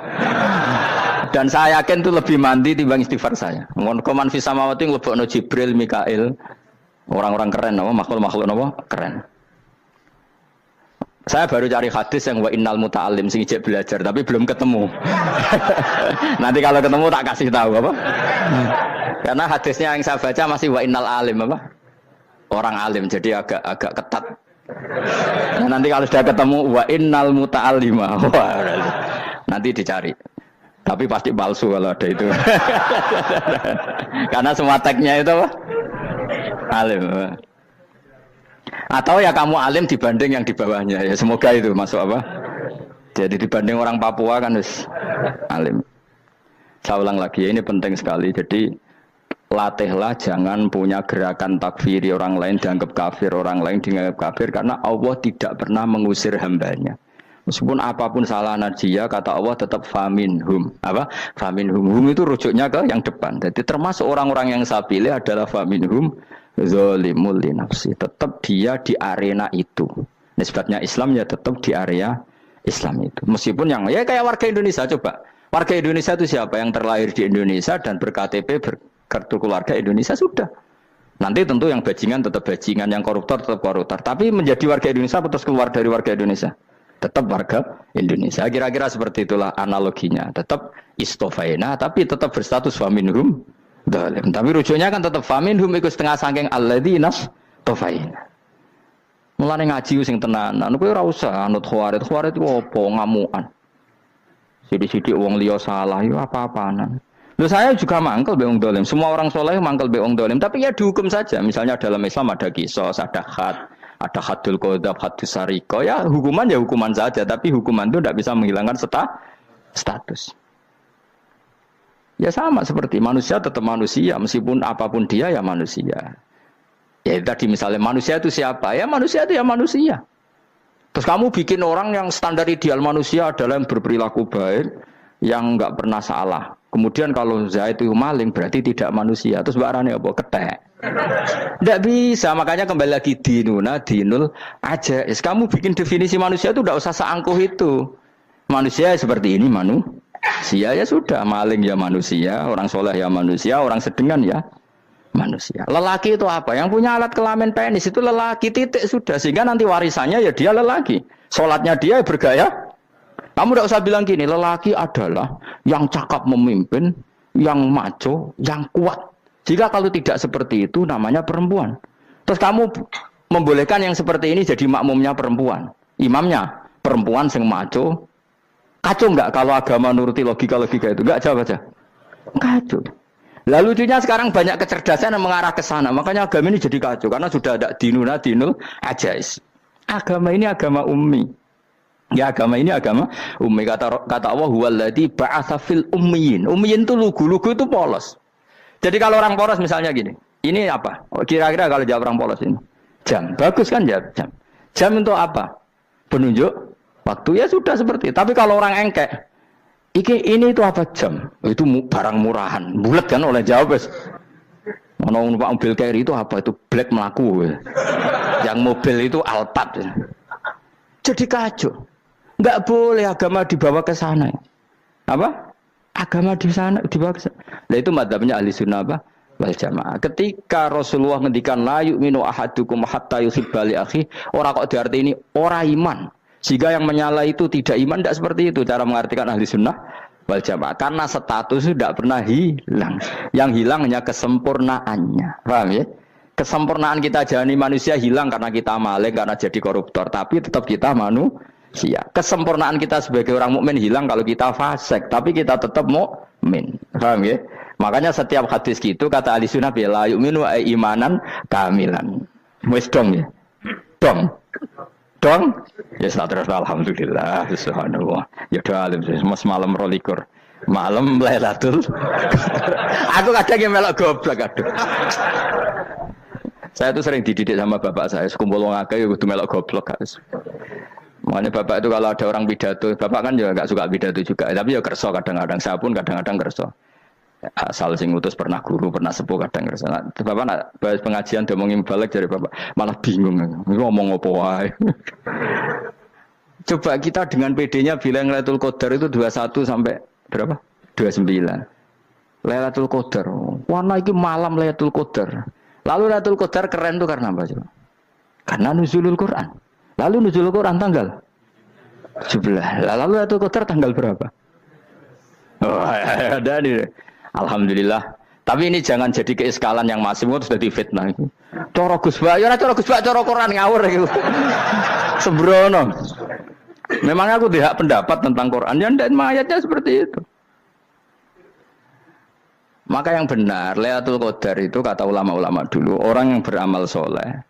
Dan saya yakin itu lebih mandi timbang istighfar saya. Mun koman fi samawati nglebokno Jibril, Mikail. Orang-orang keren no, makhluk-makhluk no, keren. Saya baru cari hadis yang wa innal muta'allim sing ijek belajar tapi belum ketemu. Nanti kalau ketemu tak kasih tahu apa? Karena hadisnya yang saya baca masih wa innal alim apa? Orang alim jadi agak ketat. Nah, nanti kalau sudah ketemu wa innal muta'allima. Nanti dicari. Tapi pasti palsu kalau ada itu. Karena semua tagnya itu apa? Alim. Atau ya kamu alim dibanding yang di bawahnya ya semoga itu masuk apa jadi dibanding orang Papua kan harus alim. Saya ulang lagi ya, ini penting sekali. Jadi latihlah jangan punya gerakan takfiri orang lain dianggap kafir, orang lain dianggap kafir karena Allah tidak pernah mengusir hambanya meskipun apapun salah najiyah kata Allah tetap faminhum apa faminhum hum itu rujuknya ke yang depan. Jadi termasuk orang-orang yang saya pilih adalah faminhum zalimul li nafsi, tetap dia di arena itu. Nisbatnya Islam ya tetap di area Islam itu. Meskipun yang ya kayak warga Indonesia coba. Warga Indonesia itu siapa yang terlahir di Indonesia dan berKTP berkartu keluarga Indonesia sudah. Nanti tentu yang bajingan tetap bajingan, yang koruptor tetap koruptor. Tapi menjadi warga Indonesia atau keluar dari warga Indonesia? Tetap warga Indonesia. Kira-kira seperti itulah analoginya. Tetap istofaina tapi tetap berstatus faminhum dalim. Tapi rujuknya kan tetap faminhum ikut setengah saking alladzina tofaina. Mulane ngaji sing tenanan, kowe ora usah anut khawarit. Khawarit ku apa ngamukan. Sidik-sidik wong liya salah yo apa-apanan. Lho saya juga mangkel be wong dolim. Semua orang soleh mangkel be wong dolim, tapi ya dihukum saja. Misalnya dalam Islam ada qisas, ada ada hadul qadzaf, hadus sarika. Ya hukuman saja, tapi hukuman itu tidak bisa menghilangkan status. Ya sama seperti manusia tetap manusia, meskipun apapun dia ya manusia. Ya tadi misalnya manusia itu siapa? Ya manusia itu ya manusia. Terus kamu bikin orang yang standar ideal manusia adalah yang berperilaku baik, yang enggak pernah salah. Kemudian kalau Zaid itu maling berarti tidak manusia. Terus barangnya apa? Ketek. Tidak bisa, makanya kembali lagi dinul aja. Kamu bikin definisi manusia itu tidak usah seangkuh itu. Manusia seperti ini manusia ya sudah, maling ya manusia, orang soleh ya manusia, orang sedengan ya manusia. Lelaki itu apa? Yang punya alat kelamin penis itu lelaki titik sudah, sehingga nanti warisannya ya dia lelaki. Sholatnya dia bergaya. Kamu tidak usah bilang gini, lelaki adalah yang cakap memimpin, yang maco, yang kuat. Jika kalau tidak seperti itu namanya perempuan. Terus kamu membolehkan yang seperti ini jadi makmumnya perempuan, imamnya perempuan sing maco. Kacau enggak kalau agama nuruti logika-logika itu? Enggak, jawab aja. Kacau. Lalu lucunya sekarang banyak kecerdasan yang mengarah ke sana. Makanya agama ini jadi kacau. Karena sudah ada dinul ajais. Agama ini agama ummi. Ya agama ini agama ummi. Kata Allah, huwaladzi ba'atsa fil ummiyin. Ummiyin itu lugu itu polos. Jadi kalau orang polos misalnya gini. Ini apa? Kira-kira kalau jawab orang polos ini. Jam. Bagus kan jawab jam. Jam untuk apa? Penunjuk waktu ya sudah seperti itu. Tapi kalau orang engkek, ini itu apa jam? Itu barang murahan. Bulat kan oleh jawab. Mana numpak mobil carry itu apa? Itu black melaku. Yang mobil itu Alphard. Jadi kacau. Enggak boleh agama dibawa ke sana. Apa? Agama di sana dibawa ke sana. Nah itu madzhabnya ahli sunnah apa? Wal jamaah. Ketika Rasulullah ngendikan la yu'minu ahadukum hatta yuhibba li akhi, ora kok diarti ini ora iman. Sehingga yang menyala itu tidak iman, tidak seperti itu cara mengartikan ahli sunnah wal jamaah. Karena status itu tidak pernah hilang. Yang hilang hanya kesempurnaannya. Paham ya? Kesempurnaan kita jalani manusia hilang karena kita maling, karena jadi koruptor. Tapi tetap kita manusia. Kesempurnaan kita sebagai orang mukmin hilang kalau kita fasik. Tapi kita tetap mukmin. Paham ya? Makanya setiap hadis gitu kata ahli sunnah la yu'minu imanan kamilan. Wis dong ya. Dong. Dong. Ya terus alhamdulillah. Subhanallah. Ya doa alim mas malam 12. Malam Lailatul. Aku kadang yang melok goblok aduh. Saya tuh sering dididik sama bapak saya, sekumpul wong akeh kudu melok goblok guys. Makanya bapak itu kalau ada orang pidato, bapak kan juga enggak suka pidato juga, tapi ya kerso kadang-kadang, saya pun kadang-kadang kerso. Asal sing utus pernah guru, pernah sepuh kadang kerso. Nah, bapak nak bahas pengajian dia ngomongin balik dari bapak, malah bingung. Ngomong apa wae. Coba kita dengan PD-nya bilang Lailatul Qadar itu 21 sampai berapa? 29. Lailatul Qadar. Warna iki malam Lailatul Qadar. Lalu Lailatul Qadar keren tuh karena apa coba? Karena nuzulul Quran. Lalu nuzulul Quran tanggal 17. Lalu Lailatul Qadar tanggal berapa? Oh, ada nih. Alhamdulillah. Tapi ini jangan jadi keiskalan yang masif itu sudah difitnah. Cara Gus Bak, ya cara Gus Bak, cara Quran ngawur gitu. Sembrono. Memang aku tidak pendapat tentang Quran dan ayatnya seperti itu. Maka yang benar, Lailatul Qadar itu kata ulama-ulama dulu, orang yang beramal soleh,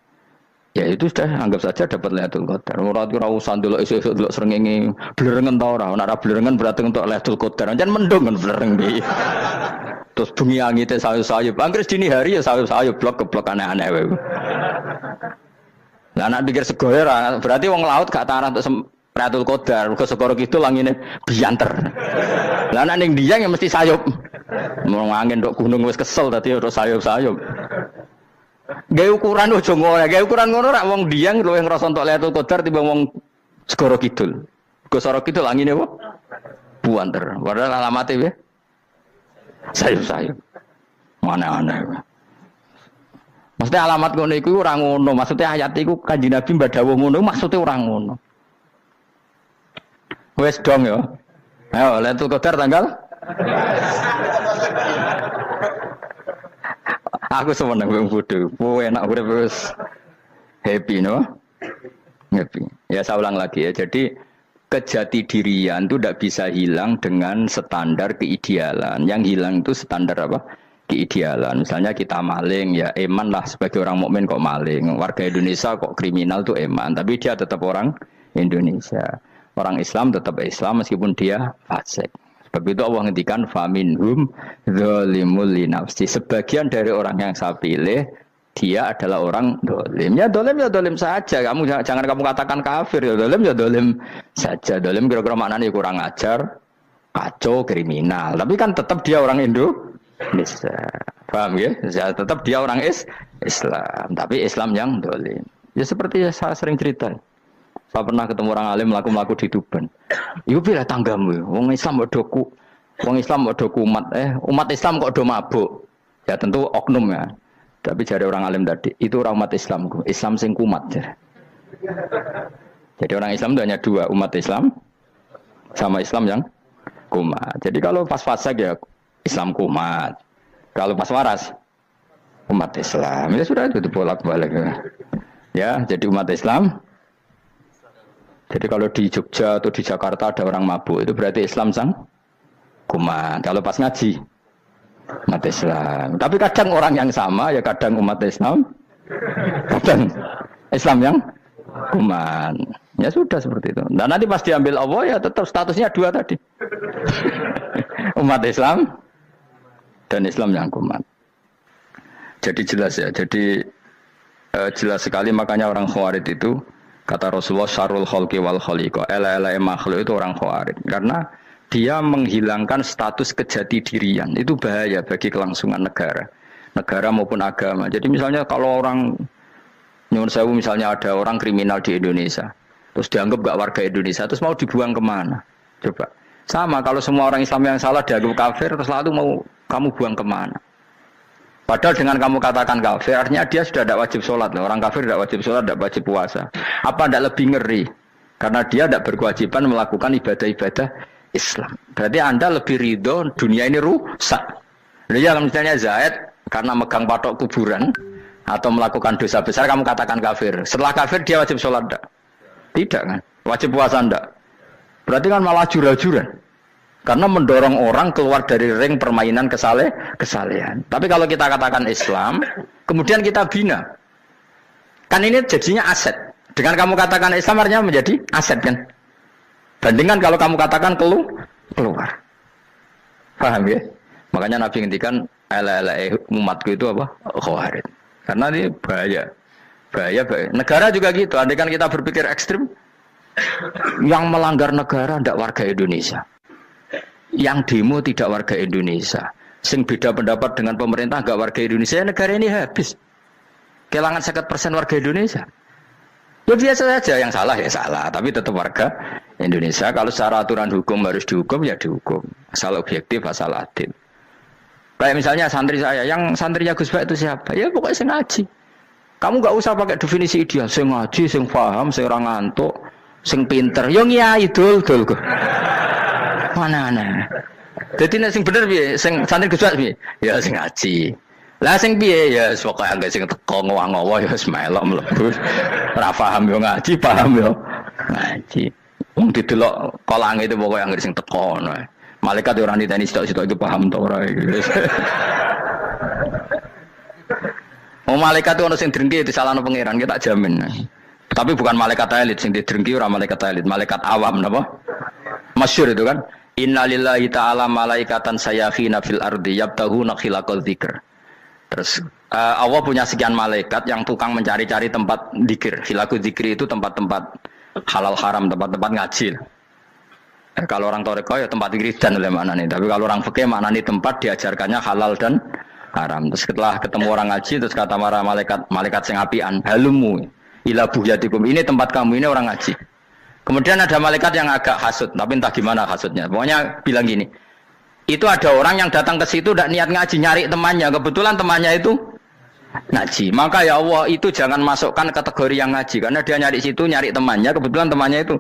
ya itu sudah anggap saja dapat Lailatul Qadar. Ora usah ndelok esuk-esuk ndelok srengenge blerengen ta ora, ora blerengen berarti untuk Lailatul Qadar. Jan mendung kan blereng iki. Terus bengi angite sayup-sayup. Anggere dini hari ya sayup-sayup blok-blok aneh-aneh wae. Lah nek pikir segoyo berarti wong laut gak tarah untuk Lailatul Qadar, mergo segoro kidul langine bianter. Lah nek ning Dieng ya mesti sayup. Mau angin dok gunung wis kesel tadi terus sayup-sayup. Gawe ukuran ojo ngono, gawe ukuran ngono rak wong Dieng luwih ngrasa entuk Lailatul Qadar timbang wong Segoro Kidul. Segoro Kidul angine apa? Buanter. Padahal alamate piye? Sayup-sayup. Mana-mana. Maksudnya alamat ngono iku ora ngono, maksudnya ayat iku Kanjeng Nabi mbadhawuh ngono, maksudnya ora ngono. Wes dong ya. Ayo Lailatul Qadar tanggal aku seneng wong bodho. Enak urip wis happy no? Happy. Ya saya ulang lagi ya. Jadi kejati dirian itu tidak bisa hilang dengan standar keidealan. Yang hilang itu standar apa? Keidealan. Misalnya kita maling ya eman lah sebagai orang mukmin kok maling. Warga Indonesia kok kriminal tuh eman, tapi dia tetap orang Indonesia. Orang Islam tetap Islam meskipun dia fasik. Sebab itu Allah ngendikan faminhum zalimul linafsi. Sebagian dari orang yang saya pilih dia adalah orang dolim. Ya dolim saja. Kamu jangan kamu katakan kafir ya dolim saja. Dolim kira-kira maknanya kurang ajar, kacau, kriminal. Tapi kan tetap dia orang Indonesia. Paham ya? Tetap dia orang Islam. Tapi Islam yang dolim. Ya seperti saya sering cerita. Saya pernah ketemu orang alim melaku di Tuban. Iku pilih tanggamu, wong Islam kok doku, wong Islam kok doku umat Islam kok do mabuk. Ya tentu oknum ya. Tapi jari orang alim tadi, itu orang umat Islamku, Islam sing kumat. Jadi orang Islam itu hanya dua, umat Islam sama Islam yang kumat. Jadi kalau pas fasik ya Islam kumat. Kalau pas waras umat Islam. Ya sudah itu bolak-balik. Ya, jadi umat Islam. Jadi kalau di Jogja atau di Jakarta ada orang mabuk, itu berarti Islam sang kumat. Kalau pas ngaji, umat Islam. Tapi kadang orang yang sama, ya kadang umat Islam, kadang Islam yang kumat. Ya sudah seperti itu. Dan nanti pas diambil Allah, ya tetap statusnya dua tadi. Umat Islam dan Islam yang kumat. Jadi jelas ya. Jadi jelas sekali makanya orang Khawarij itu kata Rasulullah syarrul khalqi wal khaliqa. Ela-ela makhluk itu orang Khawarij. Karena dia menghilangkan status kejati dirian. Itu bahaya bagi kelangsungan negara. Negara maupun agama. Jadi misalnya kalau orang nyuwun sewu misalnya ada orang kriminal di Indonesia. terus dianggap gak warga Indonesia, terus mau dibuang kemana? Coba. Sama kalau semua orang Islam yang salah dianggap kafir, terus lalu mau kamu buang kemana? Padahal dengan kamu katakan kafir, artinya dia sudah tidak wajib sholat. Orang kafir tidak wajib sholat, tidak wajib puasa. Apa tidak lebih ngeri? Karena dia tidak berkewajiban melakukan ibadah-ibadah Islam. Berarti Anda lebih ridho dunia ini rusak. Jadi kalau misalnya Zaid karena megang patok kuburan atau melakukan dosa besar, kamu katakan kafir. Setelah kafir dia wajib sholat tidak? Tidak kan? Wajib puasa tidak? Berarti kan malah jura-juran. Karena mendorong orang keluar dari ring permainan kesalehan. Tapi kalau kita katakan Islam, kemudian kita bina. Kan ini jadinya aset. Dengan kamu katakan Islam artinya menjadi aset kan? Bandingkan kalau kamu katakan keluar. Paham ya? Makanya Nabi ngendikan ala-ala umatku itu apa? Khawarij. Karena ini bahaya. Bahaya. Negara juga gitu. Andai kan kita berpikir ekstrim, yang melanggar negara tidak warga Indonesia. Yang demo tidak warga Indonesia. Sing beda pendapat dengan pemerintah enggak warga Indonesia, negara ini habis. Kehilangan 50% warga Indonesia. Ya biasa saja, yang salah ya salah, tapi tetap warga Indonesia. Kalau secara aturan hukum harus dihukum ya dihukum. Asal objektif, asal adil. Kayak misalnya santri saya, yang santrinya Gus Bak itu siapa? Ya pokoknya sing ngaji. Kamu enggak usah pakai definisi ideal, sing ngaji, sing paham, sing ora ngantuk, sing pinter. Yo ngiyai dul. Mana. Jadi nek sing bener piye? Sing santri Gus Bak piye? Ya sing ngaji. Lah sing piye? Ya pokoke anggere sing teko ngowah-ngowah ya wis melok mlebu. Ora paham yo ngaji, paham yo ngaji. Wong didelok kolange itu pokoke anggere sing teko ngono. Malaikat ora niteni sitok-sitok itu paham ta ora iki. Malaikat itu ono sing drengki disalahno pangeran, kita jamin. Tapi bukan malaikat elit sing didrengki, ora malaikat elit, malaikat awam napa? Masyhur itu kan. Innalillahi ta'ala malaikatan sayakhina fil ardi yabtaghuna khilaqal dzikr. Terus Allah punya sekian malaikat yang tukang mencari-cari tempat dzikir. Khilaqul dzikri itu tempat-tempat halal haram, tempat-tempat ngaji. Kalau orang toreko ya tempat wiridan oleh maknanya. Tapi kalau orang fikih maknanya tempat diajarkannya halal dan haram. Terus setelah ketemu orang ngaji, terus kata para malaikat sing apian, halumu ila buhyatikum. Ini tempat kamu, ini orang ngaji. Kemudian ada malaikat yang agak hasud, tapi entah gimana hasudnya. Pokoknya bilang gini, itu ada orang yang datang ke situ tidak niat ngaji, nyari temannya. Kebetulan temannya itu ngaji. Maka ya Allah itu jangan masukkan kategori yang ngaji, karena dia nyari situ, nyari temannya. Kebetulan temannya itu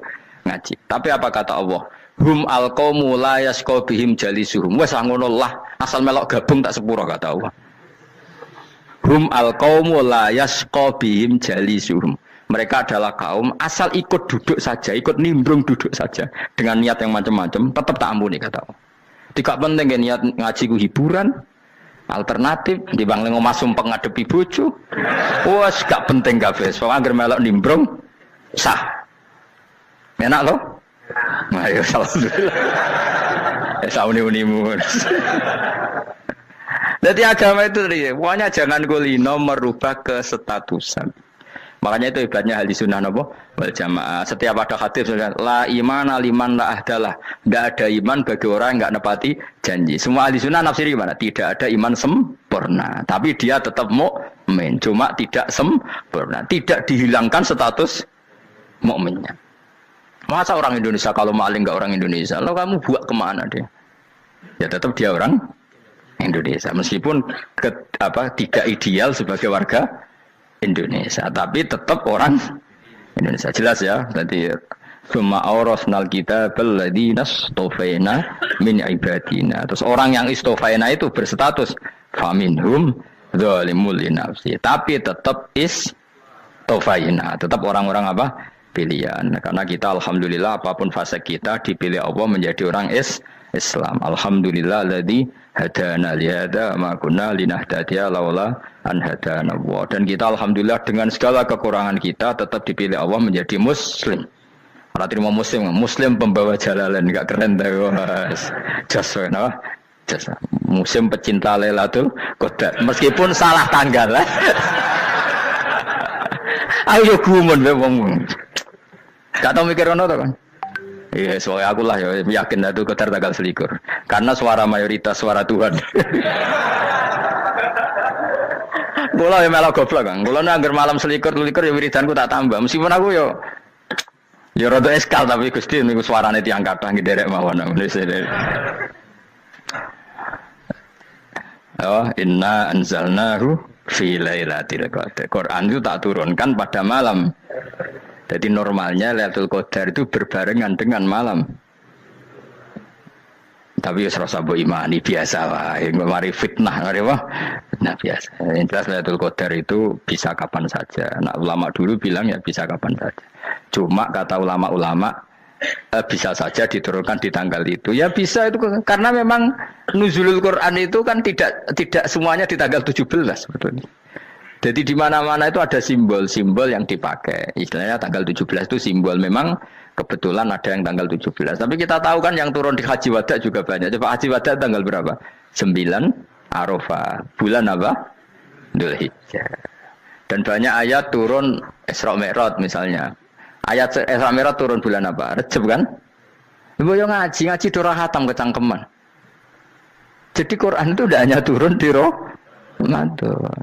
ngaji. Tapi apa kata Allah? Hum alqaumu la yasqa bihim jalisuhum. Wes ngono lah, asal melok gabung tak sepuro kata Allah. Hum alqaumu la yasqa bihim jalisuhum. Mereka adalah kaum asal ikut duduk saja, ikut nimbrung duduk saja dengan niat yang macam-macam, tetap tak ampuni kata Allah. Tidak penting niat ngaji ku hiburan, alternatif di bang lengo masum pengadepi bojo. Wes gak penting kabeh. Pokoke anggere melok nimbrung sah. Enak loh? Nah, ya alhamdulillah. Sauni-unimu. Jadi agama itu pokoknya jangan kulino merubah kestatusan. Makanya itu hebatnya ahli sunnah wal jamaah. Setiap ada hadis la imana liman la ahdalah. Tidak ada iman bagi orang yang enggak nepati janji. Semua ahli sunnah nafsiri gimana? Tidak ada iman sempurna, tapi dia tetap mukmin, cuma tidak sempurna. Tidak dihilangkan status mukminnya. Masa orang Indonesia kalau maling enggak orang Indonesia? Lo kamu buat kemana dia? Ya tetap dia orang Indonesia, meskipun tidak ideal sebagai warga Indonesia, tapi tetap orang Indonesia. Jelas ya. Nanti summa awrasnal kitabal ladzina istofaina min ibadina. Terus orang yang istofaina itu berstatus faminhum zalimul linafsi, tapi tetap istofaina, tetap orang-orang apa? Pilihan. Karena kita alhamdulillah apapun fase kita dipilih Allah menjadi orang Islam. Alhamdulillah alladzi hadana li hadza ma kunna linahtadiya laula an hadana Allah. Dan kita alhamdulillah dengan segala kekurangan kita tetap dipilih Allah menjadi muslim. Ora terima muslim pembawa jalalan, enggak keren ta, Mas. Jas apa? Jas. Muslim pecinta Lailatul Qadar. Meskipun salah tanggal. Ayo gumun wae wong. Gak tau mikir ono to kan? Iya, soalnya aku lah ya yakin itu Qadar tanggal 21. Karena suara mayoritas suara Tuhan. Kula ya melok goblok kan. Kula nang malam 21 ya wiridanku tak tambah. Meskipun aku ya Ya rada eskal tapi Gusti niku suarane tiyang kathah nderek mawon. Oh, inna anzalnahu fi lailatul qadar. Quran itu tak turunkan pada malam. Jadi normalnya Lailatul Qadar itu berbarengan dengan malam. Tapi ya serasa mbok imani biasa wae, mari fitnah mari apa? Fitnah biasa. Yang jelas Lailatul Qadar itu bisa kapan saja. Nah, ulama dulu bilang ya bisa kapan saja. Cuma kata ulama-ulama bisa saja diturunkan di tanggal itu. Ya bisa itu karena memang nuzulul Quran itu kan tidak semuanya di tanggal 17 sebetulnya. Jadi di mana-mana itu ada simbol-simbol yang dipakai. Istilahnya tanggal 17 itu simbol memang kebetulan ada yang tanggal 17. Tapi kita tahu kan yang turun di Haji Wada juga banyak. Coba Haji Wada tanggal berapa? 9 Arafah. Bulan apa? Dzulhijjah. Dan banyak ayat turun Isra Mi'raj misalnya. Ayat Isra Mi'raj turun bulan apa? Rejab kan? Mbok yo ngaji dora khatam kecangkeman. Jadi Quran itu tidak hanya turun di Ramadan.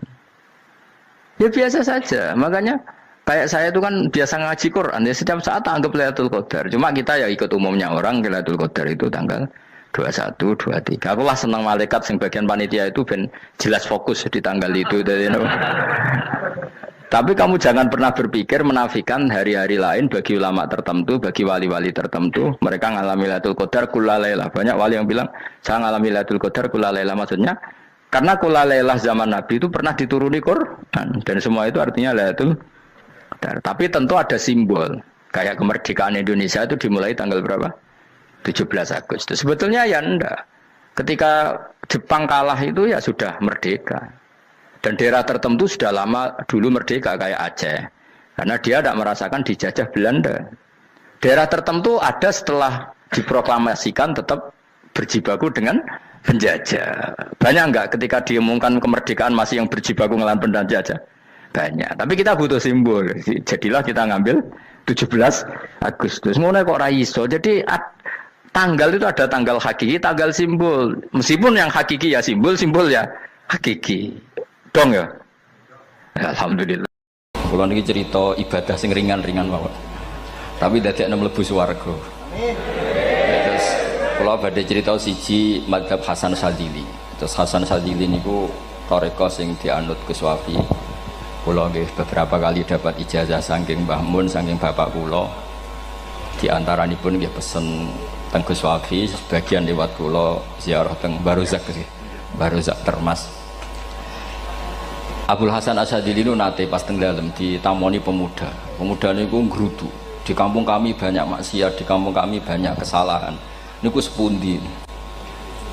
Ya biasa saja. Makanya kayak saya itu kan biasa ngaji Quran. Ya setiap saat anggap Lailatul Qadar. Cuma kita ya ikut umumnya orang Lailatul Qadar itu tanggal 21, 23. Aku lah senang malaikat yang bagian panitia itu ben jelas fokus di tanggal itu. Tapi kamu jangan pernah berpikir menafikan hari-hari lain bagi ulama tertentu, bagi wali-wali tertentu. Mereka ngalami Lailatul Qadar kullailah. Banyak wali yang bilang, saya ngalami Lailatul Qadar kullailah. Maksudnya, karena kullailah zaman Nabi itu pernah dituruni Quran. Dan semua itu artinya Lailatul Qadar. Tapi tentu ada simbol. Kayak kemerdekaan Indonesia itu dimulai tanggal berapa? 17 Agustus. Sebetulnya ya enggak. Ketika Jepang kalah itu ya sudah merdeka. Dan daerah tertentu sudah lama dulu merdeka kayak Aceh. Karena dia tidak merasakan dijajah Belanda. Daerah tertentu ada setelah diproklamasikan tetap berjibaku dengan penjajah. Banyak enggak ketika diumumkan kemerdekaan masih yang berjibaku ngelawan penjajah? Banyak. Tapi kita butuh simbol. Jadilah kita ngambil 17 Agustus. Ngono kok ra iso. Jadi tanggal itu ada tanggal hakiki, tanggal simbol. Meskipun yang hakiki ya simbol ya hakiki. Dong ya. Alhamdulillah. Kalau ini cerita ibadah sing ringan-ringan mawon. Tapi dadekne mlebu swarga. Amin. Terus kalau badhe cerita siji mazhab Hasan Sadzili. Terus Hasan Sadzili niku thariqah sing dianut Gus Wafi. Kula nggih beberapa kali dapat ijazah saking Mbah Mun, saking bapak kula. Di antaranipun nggih pesen teng Gus Wafi, sebagian lewat kula ziarah teng Baruzak nggih. Baruzak Termas. Abdul Hasan Asyadili itu nate pas teng dalem ditamoni pemuda. Pemuda niku ngrudu. Di kampung kami banyak maksiat, di kampung kami banyak kesalahan. Niku sepundi?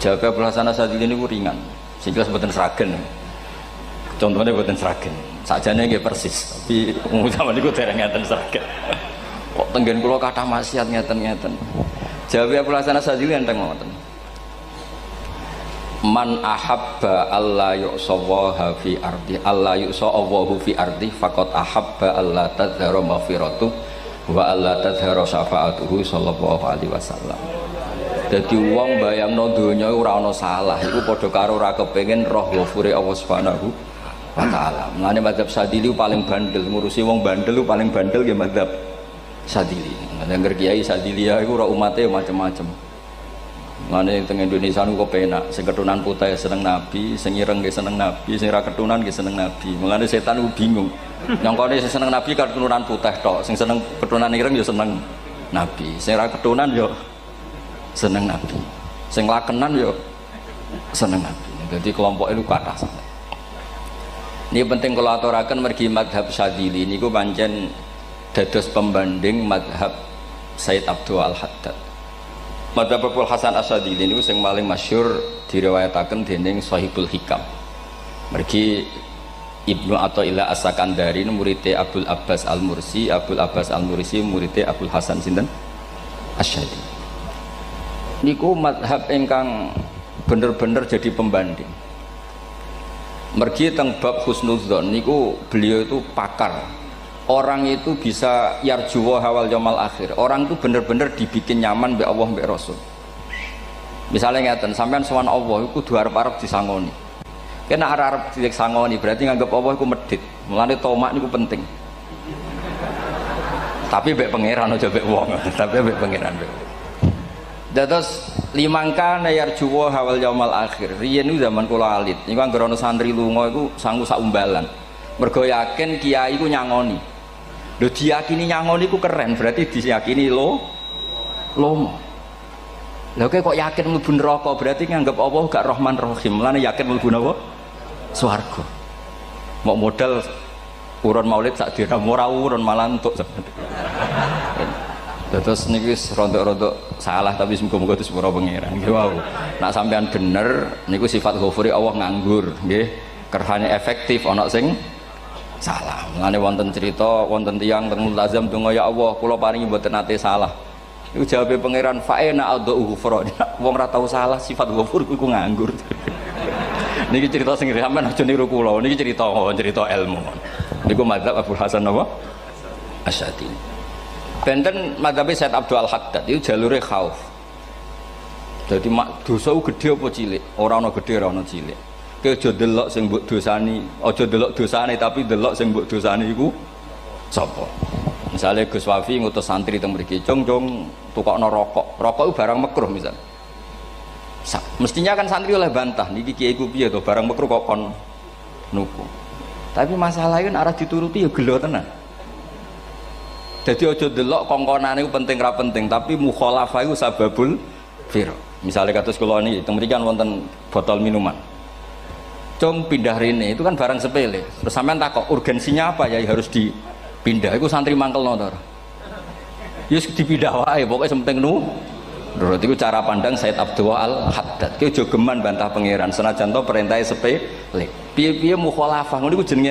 Jawab Abdul Hasan Asyadili niku ringan. Sehingga mboten sragen. Contohnya mboten sragen. Sakjane nggih persis, tapi umum zaman niku dereng ngeten sragen. Kok tenggen kula kathah maksiat ngeten-ngeten. Jawab Abdul Hasan Asyadili enteng ngoten. Man ahabba alla yu'sawaha fi ardi alla yu'sawahu fi ardi faqad ahabba alla tadhara maghfiratu wa alla tadhara syafaatuhu sallallahu alaihi wasallam. Dadi wong bayangno donya ora ana salah iku padha karo ora kepengin roh ghafure Allah Subhanahu wa taala. Mulane mazhab Sadzili paling bandel, ngurusi wong bandel paling bandel ya mazhab Sadzili. Nang kiai Sadzili iku ora umate macam-macam. Mane teng Indonesia niku penak, sing ketunan putih seneng Nabi, sing ireng nggih seneng Nabi, sing ra ketunan nggih seneng Nabi. Mulane setan niku bingung. Nyongkone sing seneng Nabi keturunan putih tok, sing seneng keturunan ireng ya seneng Nabi, sing ra ketunan ya seneng Nabi. Sing lakenan ya seneng Nabi. Jadi kelompok itu kathah sangat. Ini penting kalau aturaken mergi mazhab Sadzili niku pancen dados pembanding mazhab Said Abdul Al-Haddad. Mazhab Abdul Hasan Asyadili ini yang paling masyhur diriwayataken dening Shahibul Hikam. Mergi Ibnu Athaillah As-Sakandari muridé Abdul Abbas Al-Mursi, Abdul Abbas Al-Mursi muridé Abdul Hasan sinten Asyadili. Niku mazhab ingkang bener-bener jadi pembanding. Mergi teng bab husnudzon niku beliau itu pakar. Orang itu bisa yarjuwa hawal yaumil akhir. Orang itu bener-bener dibikin nyaman mbek Allah mbek Rasul. Misalnya ngeten, sampean sowan Allah iku kudu arep-arep disangoni. Kena arep disangoni berarti nganggep Allah iku medhit. Mulane tomak niku penting. Tapi mbek pangeran aja mbek wong. Tapi mbek pangeran mbek. Dados limangka nayar juwa hawal yaumal akhir. Riyen niku zaman kula alit. Niku anggere ana santri lunga iku sangu sak umbalan. Mergo yakin kiai iku nyangoni. Lho diyakini nyangoni iku keren, berarti diyakini lomo. Lha kok yakin mlebu neraka, berarti nganggep Allah gak Rahman Rahim. Lan yakin mlebu napa? Swarga. Mau modal urun maulid sak dina ora urun malah entuk. Terus niki rontok-rontok salah tapi muga-muga itu sepura pangeran. Nggih wau. Nak sampean bener niku sifat ghafuri Allah nganggur, nggih. Kerhane efektif ana sing salah. Mulane wonten cerita wonten tiyang teng multazam donga ya Allah kula paringi mboten nate salah. Niku jawabe pangeran fa'ena adhu ghufra. Wong ora tau salah sifat ghafur iku nganggur. Niki cerita sing sampean aja niru kula. Niki cerita ilmu. Niku mazhab Abu Hasan apa? Asy'ari. Benten madhabe Said Abdul Haddad itu jalure khauf. Jadi dosa gede apa cilik? Ora ana gede ora ana cilik. Kowe aja delok sing mbok dosani, aja delok dosane tapi delok sing mbok dosani iku sapa. Misale Gus Wafi ngutus santri teng mriki, "Cung tukokno rokok." Rokok itu barang makruh misal. Mestinya kan santri oleh bantah, niki kiai ku piye to barang makruh kok kon nuku. Tapi masalahnya kan arah dituruti ya gelo tenan. Jadi ojo delok kongkonane penting ra penting, tapi mukhalafah iku sababul fir. Misalnya kados kula niki teng mrikan wonten botol minuman. Cung pindah rene itu kan barang sepele. Terus sampean takok urgensinya apa ya harus dipindah. Iku santri mangkelno to. Ya dipindah wae pokoke sing penting nurut iku cara pandang Said Abdul Haddad. Ki aja geman bantah pangeran senajan to perintahe sepele. Piye-piye mukhalafah ngono iku jenenge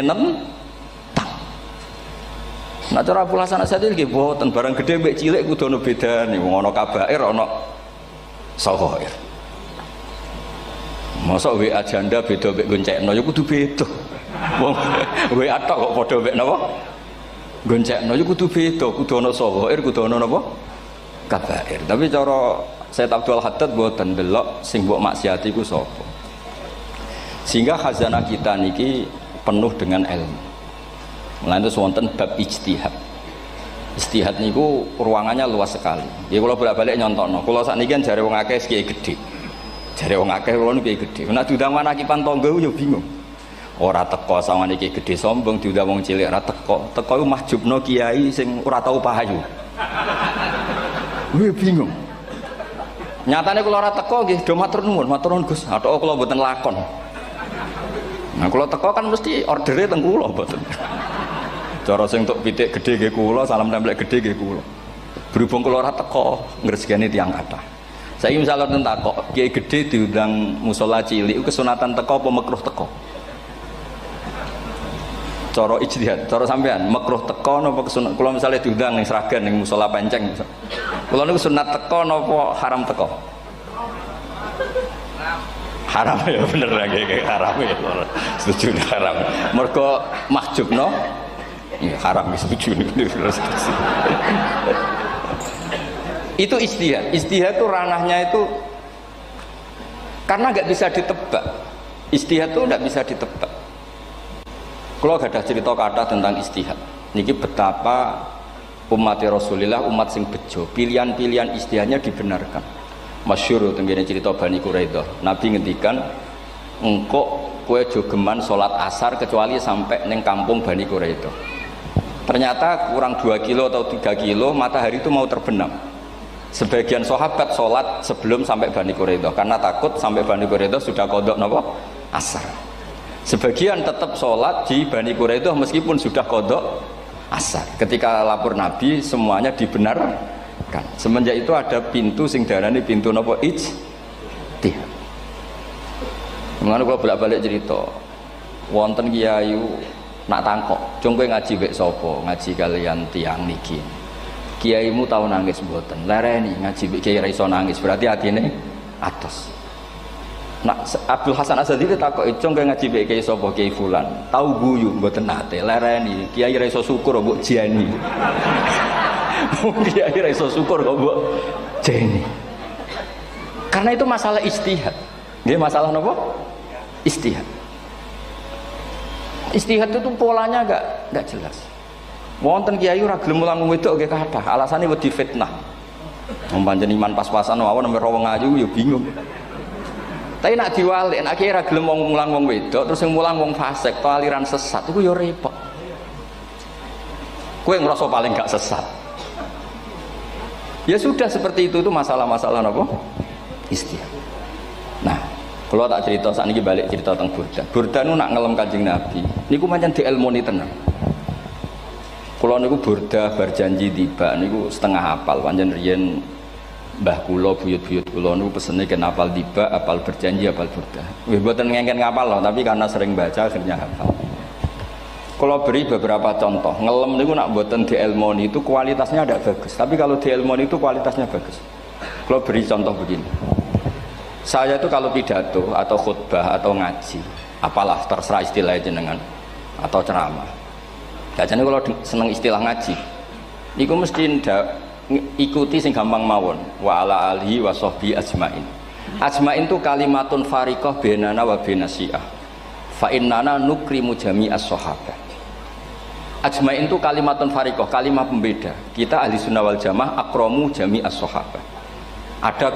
nah cara Abu Hasan Asy'ari nggih boten barang gede mbek cilik kudu ana bedane wong ana kabair ana saghair. Mosok WA janda beda mbek goncekno ya kudu beda. Wong WA tok kok padha mbek napa? Goncekno ya kudu beda, kudu ana saghair, kudu ana napa? Kabair. Tapi cara Said Abdul Haddad boten delok sing mbok maksiati ku sapa. Sehingga khazanah kita niki penuh dengan ilmu. Mulane terus wonten bab ijtihad. Ijtihad niku ruangannya luas sekali. Ya kula bolak-balik nyontokno. Kula sakniki kan jare wong akeh kiai gedhe. Jare wong akeh kula niku kiai gedhe. Nek diundang anak-anak tangga yo bingung. Ora teko sawane kiai gedhe sombong diundang wong cilik ora teko. Teko iku mahjubno kiai sing ora tau pahayu. Kuwi bingung. Nyatane kula ora teko nggih do matur nuwun Gus. Atok kula mboten lakon. Nah kula teko kan mesti ordere teng kula mboten. Cara sing tok pitik gedhe nggih kula, salam templek gedhe nggih kula. Berhubung kula ora teko ngresgeni tiyang kathah. Saiki misale ten takok, kiai gedhe diundang musala cilik kesunatan teko apa makruh teko? Cara ijtihad, cara sampean makruh teko napa kesunat? Kula misale diundang ning Sragen ning musala Penceng. Kula niku sunat teko napa haram teko? Haram ya bener lagi kayak haram ya. Setuju haram. Mergo mahjubno ya haram setuju itu ijtihad. Ijtihad itu ranahnya itu karena nggak bisa ditebak. Ijtihad itu nggak bisa ditebak. Kalau ada cerita kata tentang ijtihad niki betapa umat Rasulullah umat sing bejo pilihan-pilihan ijtihadnya dibenarkan. Masyhur tenggene cerita Bani Quraidah Nabi ngendikan engkau kowe jogeman salat asar kecuali sampai neng kampung Bani Quraidah. Ternyata kurang 2 kilo atau 3 kilo matahari itu mau terbenam. Sebagian sahabat sholat sebelum sampai Bani Quraidah karena takut sampai Bani Quraidah sudah kodok napa asar. Sebagian tetap sholat di Bani Quraidah meskipun sudah kodok asar. Ketika lapor Nabi semuanya dibenarkan. Semenjak itu ada pintu sing darani pintu napa ijtihad. Mengenai kalau bolak-balik cerita wonten kiai nak tangkok, cung kowe ngaji mbek sapa? Ngaji kalian tiang niki. Kiaimu tau nangis mboten? Lereni ngaji mbek kiai ra iso nangis, berarti atine atos. Nak Abdul Hasan Asy'ari takoki, cung kowe ngaji mbek kiai sapa? Kiai fulan. Tau guyu mboten nate, lereni. Kiai ra iso syukur mbok jeni. Kiai ra iso syukur kok mbok jeni. Karena itu masalah ijtihad. Nggih masalah napa? Ijtihad. Ijtihad itu polanya enggak jelas. Wonten kiai ora gelem mulang wong wedok nggih kathah, alasane wedi fitnah. Wong pancen iman pas-pasan mawon nembe wong ayu ya bingung. Tapi nak diwalik, nak kira gelem wong mulang wong wedok, terus yang mulang wong fasik, atau aliran sesat, itu ya repot. Kowe ngerasa paling gak sesat. Ya sudah seperti itu masalah-masalah apa? Istilah. Nah, kalau tak cerita saat ini balik cerita tentang Burda. Burda itu nak ngelem Kanjeng Nabi. Niku pancen diilmoni tenan. Kalau niku Burda berjanji tiba, niku setengah hafal. Pancen riyen mbah kula buyut-buyut kula niku pesene ken hafal tiba, hafal berjanji, hafal Burda. Nggih mboten ngengken ngapal loh, tapi karena sering baca akhirnya hafal. Kalau beri beberapa contoh, ngelem niku nak mboten diilmoni itu kualitasnya ada bagus, tapi kalau diilmoni itu kualitasnya bagus. Kalau beri contoh begini. Saya itu kalau pidato atau khutbah atau ngaji, apalah terserah istilah jenengan atau ceramah. Biasanya kalau seneng istilah ngaji, niku mesti ikuti sing gampang mawon. Wa ala alihi wa sahbi ajmain. Ajmain itu kalimatun fariqah bainana wa bainasyiah. Fa innana nukrimu jami'as sahabah. Ajmain itu kalimatun fariqah, kalimat pembeda. Kita ahli sunnah wal jamaah akramu jami'as sahabah. Ada